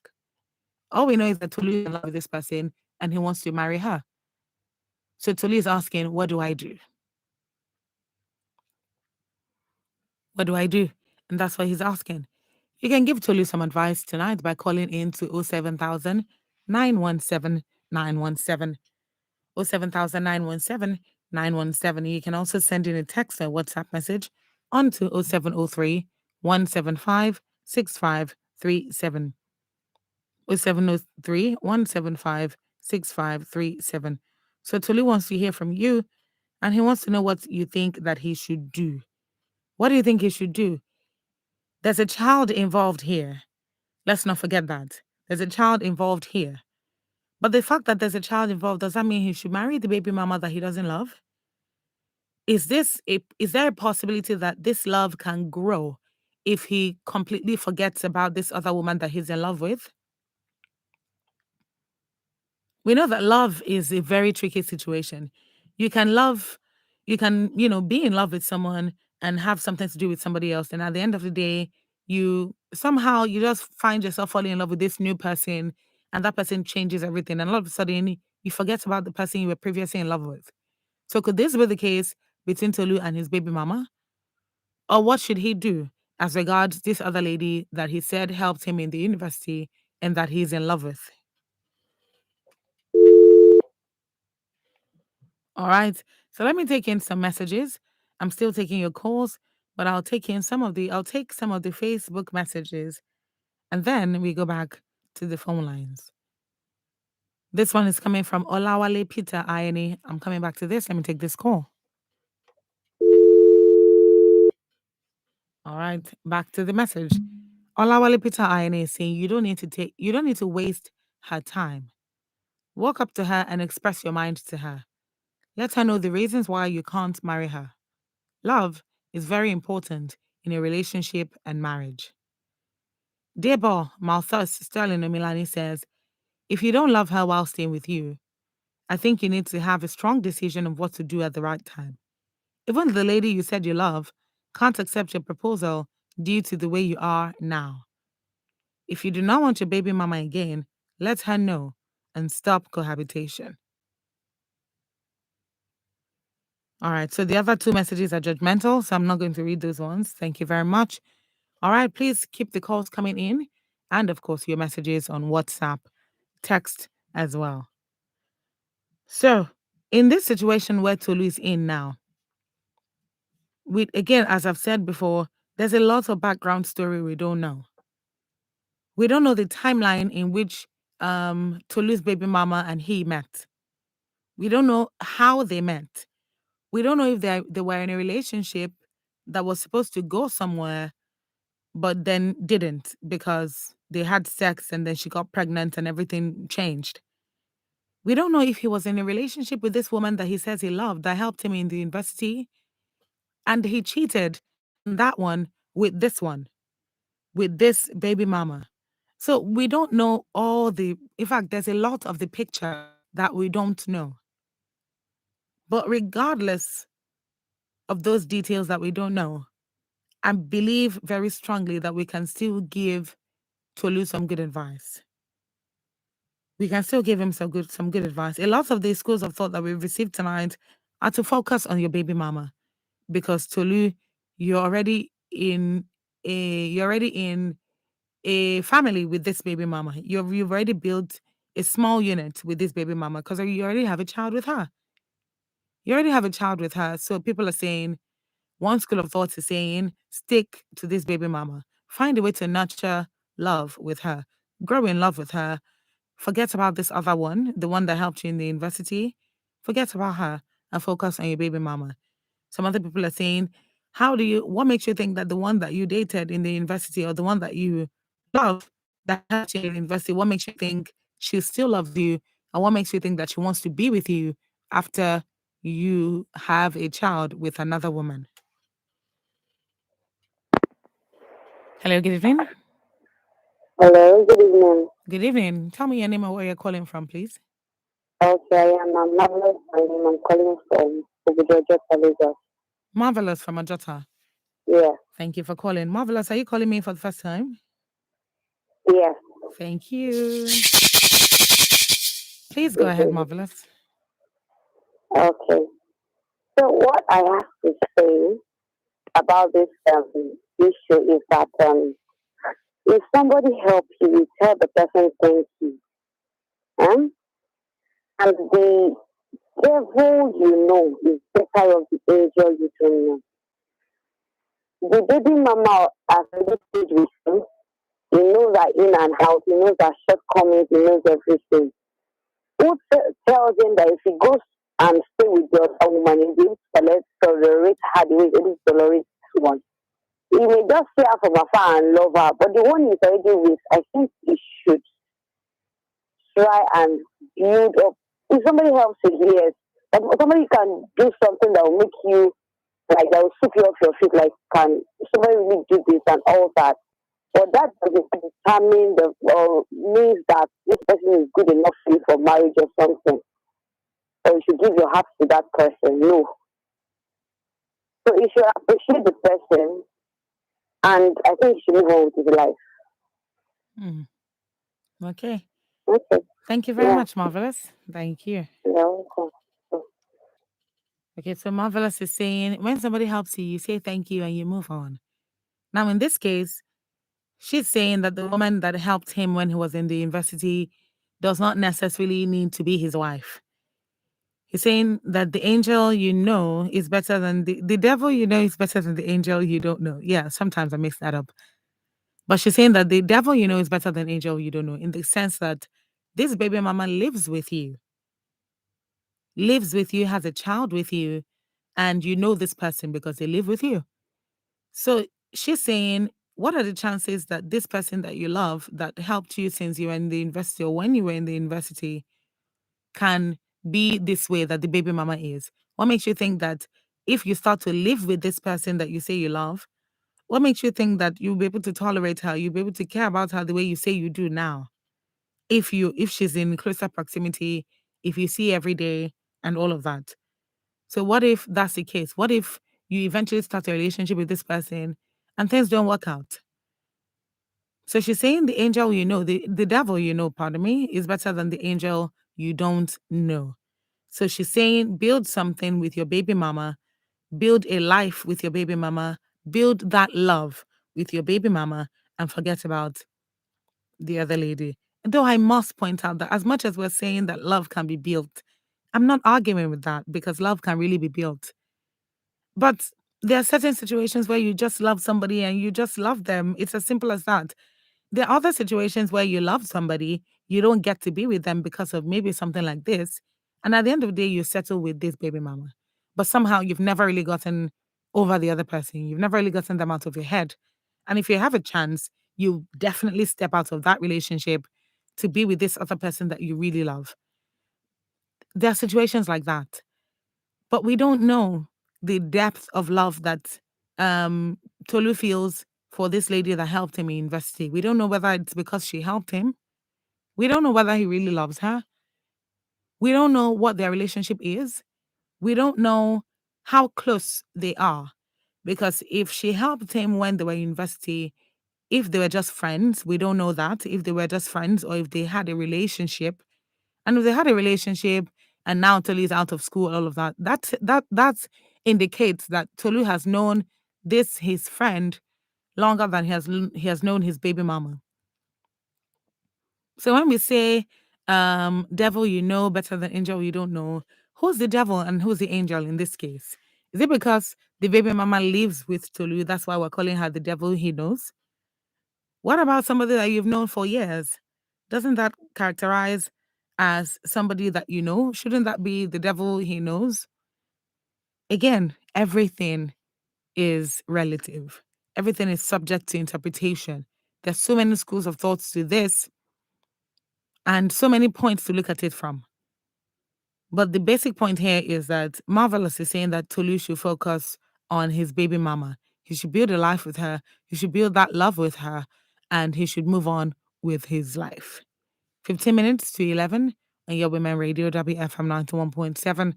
All we know is that Tolu is in love with this person and he wants to marry her. So Tolu is asking, what do I do? What do I do? And that's what he's asking. You can give Tolu some advice tonight by calling in to 07000 917 917. 07000 917 917. You can also send in a text or WhatsApp message onto 0703 175 6537. 0703 175 6537. So Tolu wants to hear from you and he wants to know what you think that he should do. What do you think he should do? There's a child involved here. Let's not forget that. There's a child involved here. But the fact that there's a child involved, does that mean he should marry the baby mama that he doesn't love? Is there a possibility that this love can grow if he completely forgets about this other woman that he's in love with? We know that love is a very tricky situation. You can, be in love with someone and have something to do with somebody else. And at the end of the day, you just find yourself falling in love with this new person and that person changes everything. And all of a sudden, you forget about the person you were previously in love with. So could this be the case between Tolu and his baby mama? Or what should he do as regards this other lady that he said helped him in the university and that he's in love with? All right. So let me take in some messages. I'm still taking your calls, but I'll take some of the Facebook messages and then we go back to the phone lines. This one is coming from Olawale Peter Ione. I'm coming back to this. Let me take this call. All right, back to the message. Olawale Peter Ione is saying you don't need to waste her time. Walk up to her and express your mind to her. Let her know the reasons why you can't marry her. Love is very important in a relationship and marriage. Debo Malthus Sterling Omilani says, if you don't love her while staying with you, I think you need to have a strong decision of what to do at the right time. Even the lady you said you love can't accept your proposal due to the way you are now. If you do not want your baby mama again, let her know and stop cohabitation. All right, so the other two messages are judgmental, so I'm not going to read those ones. Thank you very much. All right, please keep the calls coming in and, of course, your messages on WhatsApp, text as well. So, in this situation where Tolu is in now, again, as I've said before, there's a lot of background story we don't know. We don't know the timeline in which Tolu's baby mama and he met. We don't know how they met. We don't know if they were in a relationship that was supposed to go somewhere, but then didn't because they had sex and then she got pregnant and everything changed. We don't know if he was in a relationship with this woman that he says he loved that helped him in the university and he cheated on that one with this one, with this baby mama. So we don't know in fact, there's a lot of the picture that we don't know. But regardless of those details that we don't know, I believe very strongly that we can still give Tolu some good advice. We can still give him some good advice. A lot of the schools of thought that we've received tonight are to focus on your baby mama, because Tolu, you're already in a family with this baby mama. You've already built a small unit with this baby mama because you already have a child with her. You already have a child with her. So people are saying, one school of thought is saying, stick to this baby mama. Find a way to nurture love with her. Grow in love with her. Forget about this other one, the one that helped you in the university. Forget about her and focus on your baby mama. Some other people are saying, what makes you think that the one that you dated in the university or the one that you love that helped you in university, what makes you think she still loves you? And what makes you think that she wants to be with you after you have a child with another woman? Hello, good evening. Hello, good evening. Good evening. Tell me your name and where you're calling from, please. Okay, I'm Marvelous. I'm calling from Obujojo, Lagos. Marvelous from Ajota. Yeah. Thank you for calling. Marvelous, are you calling me for the first time? Yes. Thank you. Please go ahead, Marvelous. Okay. So what I have to say about this issue is that if somebody helps you, you tell the person thank you. And the devil you know is better of the angel you don't know. The baby mama has lived with him. He knows her in and out. He knows her shortcomings. He knows everything. Who tells him that if he goes and stay with the other woman, he'll be able to tolerate her the way he's able to tolerate this one? He may just see her from afar and love her, but the one he's already with, I think he should try and build up. If somebody helps you, yes. Like somebody can do something that will make you, like, that will sweep you off your feet, like, can somebody really do this and all that? But that doesn't determine means that this person is good enough for you for marriage or something. Or you should give your heart to that person. No. So you should appreciate the person, and I think you should move on with his life. Okay. Okay. Thank you very much, Marvelous. Thank you. You're welcome. Okay, so Marvelous is saying, when somebody helps you, you say thank you and you move on. Now, in this case, she's saying that the woman that helped him when he was in the university does not necessarily need to be his wife. He's saying that the angel you know is better than the devil you know is better than the angel you don't know. Yeah, sometimes I mix that up. But she's saying that the devil you know is better than angel you don't know, in the sense that this baby mama lives with you, has a child with you, and you know this person because they live with you. So she's saying, what are the chances that this person that you love, that helped you since you were in the university or when you were in the university, can be this way that the baby mama is? What makes you think that if you start to live with this person that you say you love, what makes you think that you'll be able to tolerate her, you'll be able to care about her the way you say you do now? If she's in closer proximity, if you see every day and all of that. So what if that's the case? What if you eventually start a relationship with this person and things don't work out? So she's saying the angel you know, the devil you know, pardon me, is better than the angel you don't know. So she's saying build something with your baby mama, build a life with your baby mama, build that love with your baby mama, and forget about the other lady. Though I must point out that as much as we're saying that love can be built, I'm not arguing with that, because love can really be built. But There are certain situations where you just love somebody and you just love them. It's as simple as that. There are other situations where you love somebody, you don't get to be with them because of maybe something like this. And at the end of the day, you settle with this baby mama. But somehow you've never really gotten over the other person. You've never really gotten them out of your head. And if you have a chance, you definitely step out of that relationship to be with this other person that you really love. There are situations like that. But we don't know the depth of love that Tolu feels for this lady that helped him in university. We don't know whether it's because she helped him. We don't know whether he really loves her. We don't know what their relationship is. We don't know how close they are. Because if she helped him when they were in university, if they were just friends, we don't know that. If they were just friends or if they had a relationship. And if they had a relationship and now Tolu is out of school, all of that, that indicates that Tolu has known this his friend longer than he has known his baby mama. So when we say devil you know better than angel you don't know, who's the devil and who's the angel in this case? Is it because the baby mama lives with Tolu? That's why we're calling her the devil he knows? What about somebody that you've known for years? Doesn't that characterize as somebody that you know? Shouldn't that be the devil he knows? Again, everything is relative. Everything is subject to interpretation. There's so many schools of thoughts to this and so many points to look at it from. But the basic point here is that Marvelous is saying that Tolu should focus on his baby mama. He should build a life with her. He should build that love with her. And he should move on with his life. 15 minutes to 11 on your Women Radio, WFM 91.7.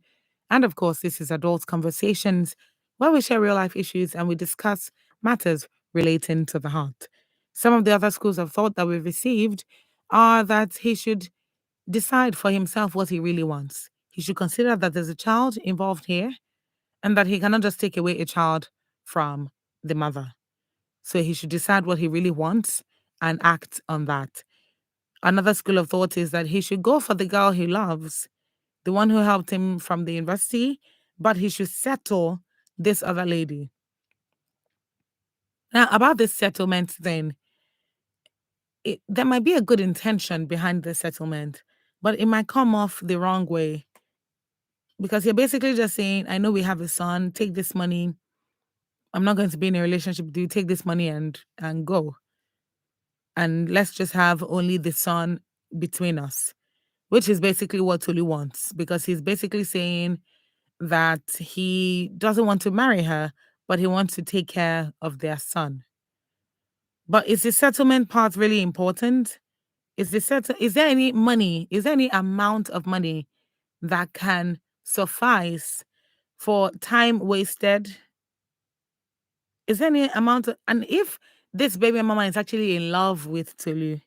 And of course, this is Adult Conversations, where we share real life issues and we discuss matters relating to the heart. Some of the other schools of thought that we've received are that he should decide for himself what he really wants. He should consider that there's a child involved here and that he cannot just take away a child from the mother. So he should decide what he really wants and act on that. Another school of thought is that he should go for the girl he loves, the one who helped him from the university, but he should settle this other lady. Now, about this settlement thing, there might be a good intention behind the settlement, but it might come off the wrong way. Because you're basically just saying, I know we have a son, take this money. I'm not going to be in a relationship with you. Take this money and go. And let's just have only the son between us, which is basically what Tolu wants, because he's basically saying that he doesn't want to marry her, but he wants to take care of their son. But is the settlement part really important? Is there any money? Is there any amount of money that can suffice for time wasted? Is there any amount and if this baby mama is actually in love with Tolu,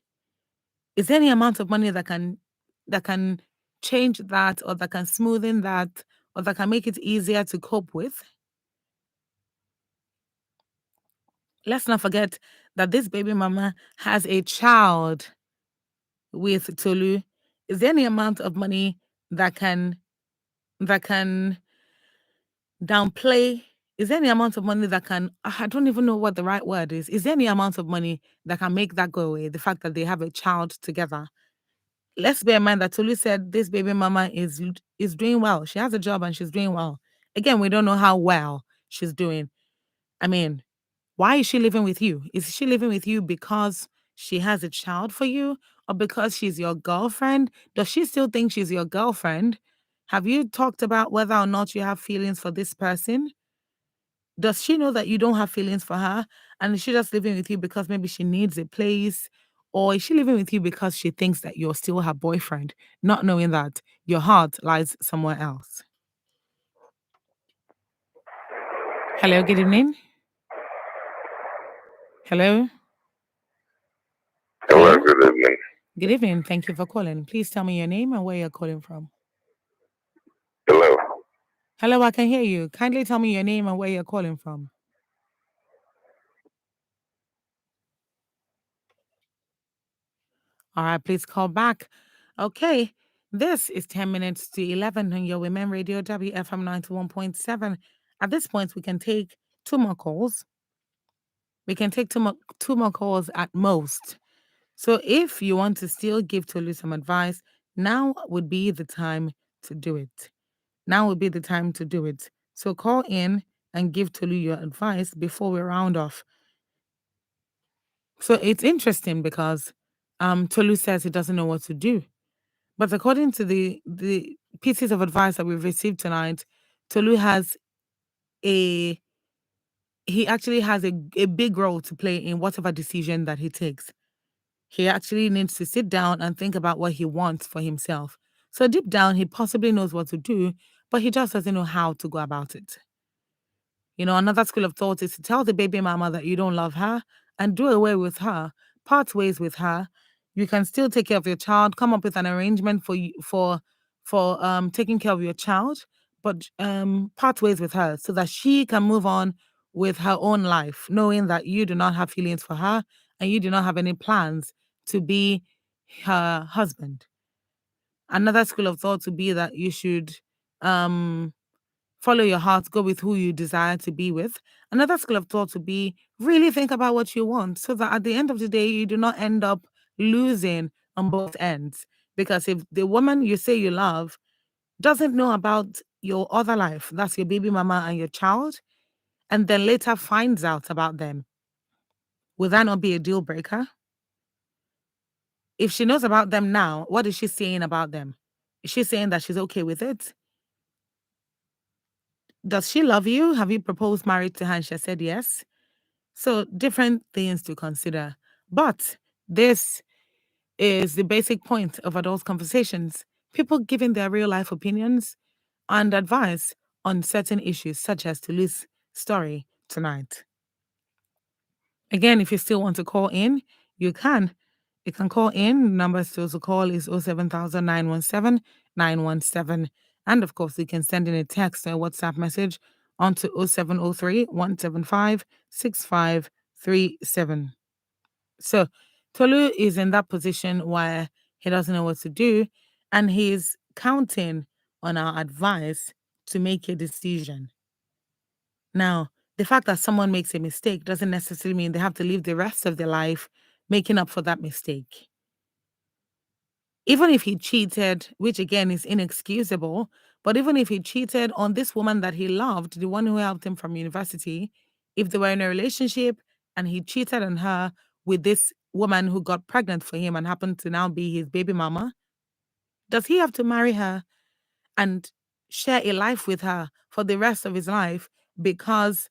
is there any amount of money that can change that, or that can smoothen that, or that can make it easier to cope with? Let's not forget that this baby mama has a child with Tolu. Is there any amount of money that can downplay? Is there any amount of money that can, I don't even know what the right word is. Is there any amount of money that can make that go away? The fact that they have a child together. Let's bear in mind that Tolu said this baby mama is doing well. She has a job and she's doing well. Again, we don't know how well she's doing. I mean, why is she living with you? Is she living with you because she has a child for you, or because she's your girlfriend? Does she still think she's your girlfriend? Have you talked about whether or not you have feelings for this person? Does she know that you don't have feelings for her? And is she just living with you because maybe she needs a place? Or is she living with you because she thinks that you're still her boyfriend, not knowing that your heart lies somewhere else? Hello, good evening. Hello. Hello, good evening. Good evening. Thank you for calling. Please tell me your name and where you're calling from. Hello. Hello, I can hear you. Kindly tell me your name and where you're calling from. All right, please call back. Okay, this is 10 minutes to 11 on your Women Radio, WFM 91.7. At this point, we can take 2 more calls. We can take two more calls at most. So if you want to still give Tolu some advice, now would be the time to do it. Now would be the time to do it. So call in and give Tolu your advice before we round off. So it's interesting because Tolu says he doesn't know what to do. But according to the pieces of advice that we've received tonight, Tolu has he actually has a big role to play in whatever decision that he takes. He actually needs to sit down and think about what he wants for himself. So deep down, he possibly knows what to do, but he just doesn't know how to go about it. You know, another school of thought is to tell the baby mama that you don't love her and do away with her, part ways with her. You can still take care of your child, come up with an arrangement for you for taking care of your child, but part ways with her so that she can move on with her own life, knowing that you do not have feelings for her and you do not have any plans to be her husband. Another school of thought would be that you should follow your heart, go with who you desire to be with. Another school of thought would be really think about what you want so that at the end of the day, you do not end up losing on both ends. Because if the woman you say you love doesn't know about your other life, that's your baby mama and your child, and then later finds out about them, will that not be a deal breaker? If she knows about them now, what is she saying about them? Is she saying that she's okay with it? Does she love you? Have you proposed marriage to her and she said yes? So different things to consider. But this is the basic point of adult conversations. People giving their real life opinions and advice on certain issues, such as Tolu's story tonight. Again, if you still want to call in, you can. You can call in. The number still to call is 07000 917 And of course, you can send in a text or a WhatsApp message onto 0703 175 6537. So Tolu is in that position where he doesn't know what to do, and he's counting on our advice to make a decision. Now, the fact that someone makes a mistake doesn't necessarily mean they have to live the rest of their life making up for that mistake. Even if he cheated, which again is inexcusable, but even if he cheated on this woman that he loved, the one who helped him from university, if they were in a relationship and he cheated on her with this woman who got pregnant for him and happened to now be his baby mama, does he have to marry her and share a life with her for the rest of his life because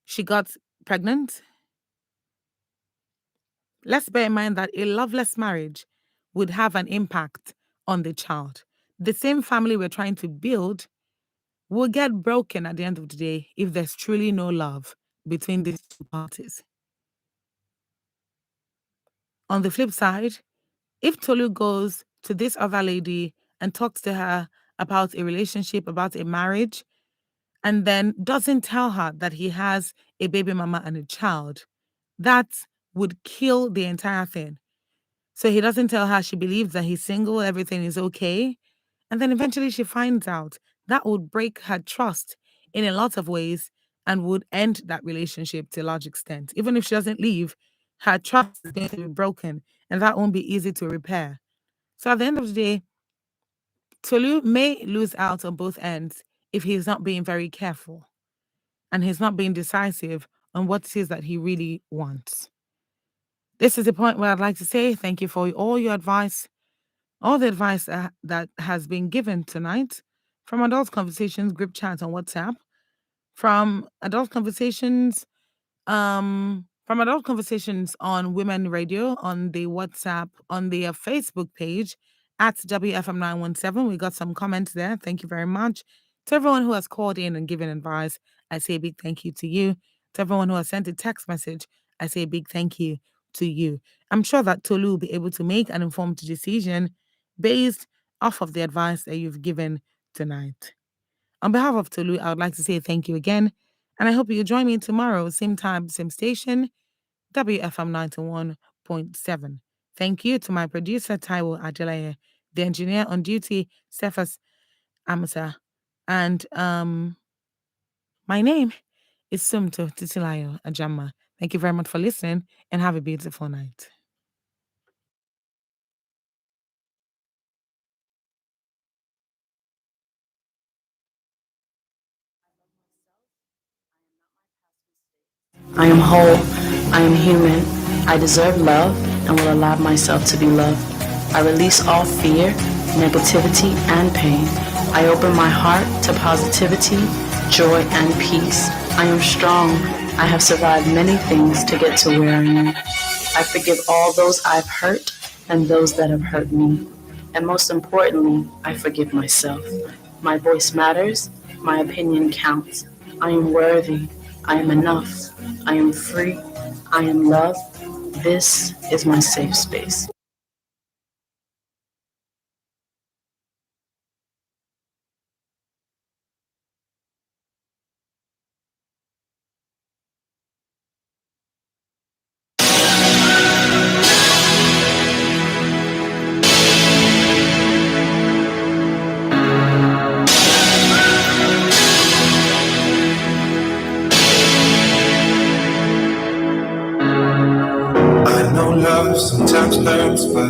she got pregnant? Let's bear in mind that a loveless marriage would have an impact on the child. The same family we're trying to build will get broken at the end of the day if there's truly no love between these two parties. On the flip side, if Tolu goes to this other lady and talks to her about a relationship, about a marriage, and then doesn't tell her that he has a baby mama and a child, that would kill the entire thing. So he doesn't tell her, she believes that he's single, everything is okay. And then eventually she finds out. That would break her trust in a lot of ways and would end that relationship to a large extent. Even if she doesn't leave, her trust is going to be broken and that won't be easy to repair. So at the end of the day, Tolu may lose out on both ends if he's not being very careful and he's not being decisive on what it is that he really wants. This is the point where I'd like to say thank you for all your advice, all the advice that has been given tonight from Adult Conversations group chat on WhatsApp, from Adult Conversations on Women Radio, on the WhatsApp, on the Facebook page at WFM917. We got some comments there. Thank you very much. To everyone who has called in and given advice, I say a big thank you to you. To everyone who has sent a text message, I say a big thank you to you. I'm sure that Tolu will be able to make an informed decision based off of the advice that you've given tonight. On behalf of Tolu, I would like to say thank you again, and I hope you join me tomorrow, same time, same station, WFM 91.7. Thank you to my producer, Taiwo Adelaye, the engineer on duty, Cephas Amasa, and my name It's Sumto Titilayo Ajama. Thank you very much for listening and have a beautiful night. I am whole. I am human. I deserve love and will allow myself to be loved. I release all fear, negativity, and pain. I open my heart to positivity, joy, and peace. I am strong. I have survived many things to get to where I am. I forgive all those I've hurt and those that have hurt me. And most importantly, I forgive myself. My voice matters. My opinion counts. I am worthy. I am enough. I am free. I am loved. This is my safe space. I know love sometimes hurts, but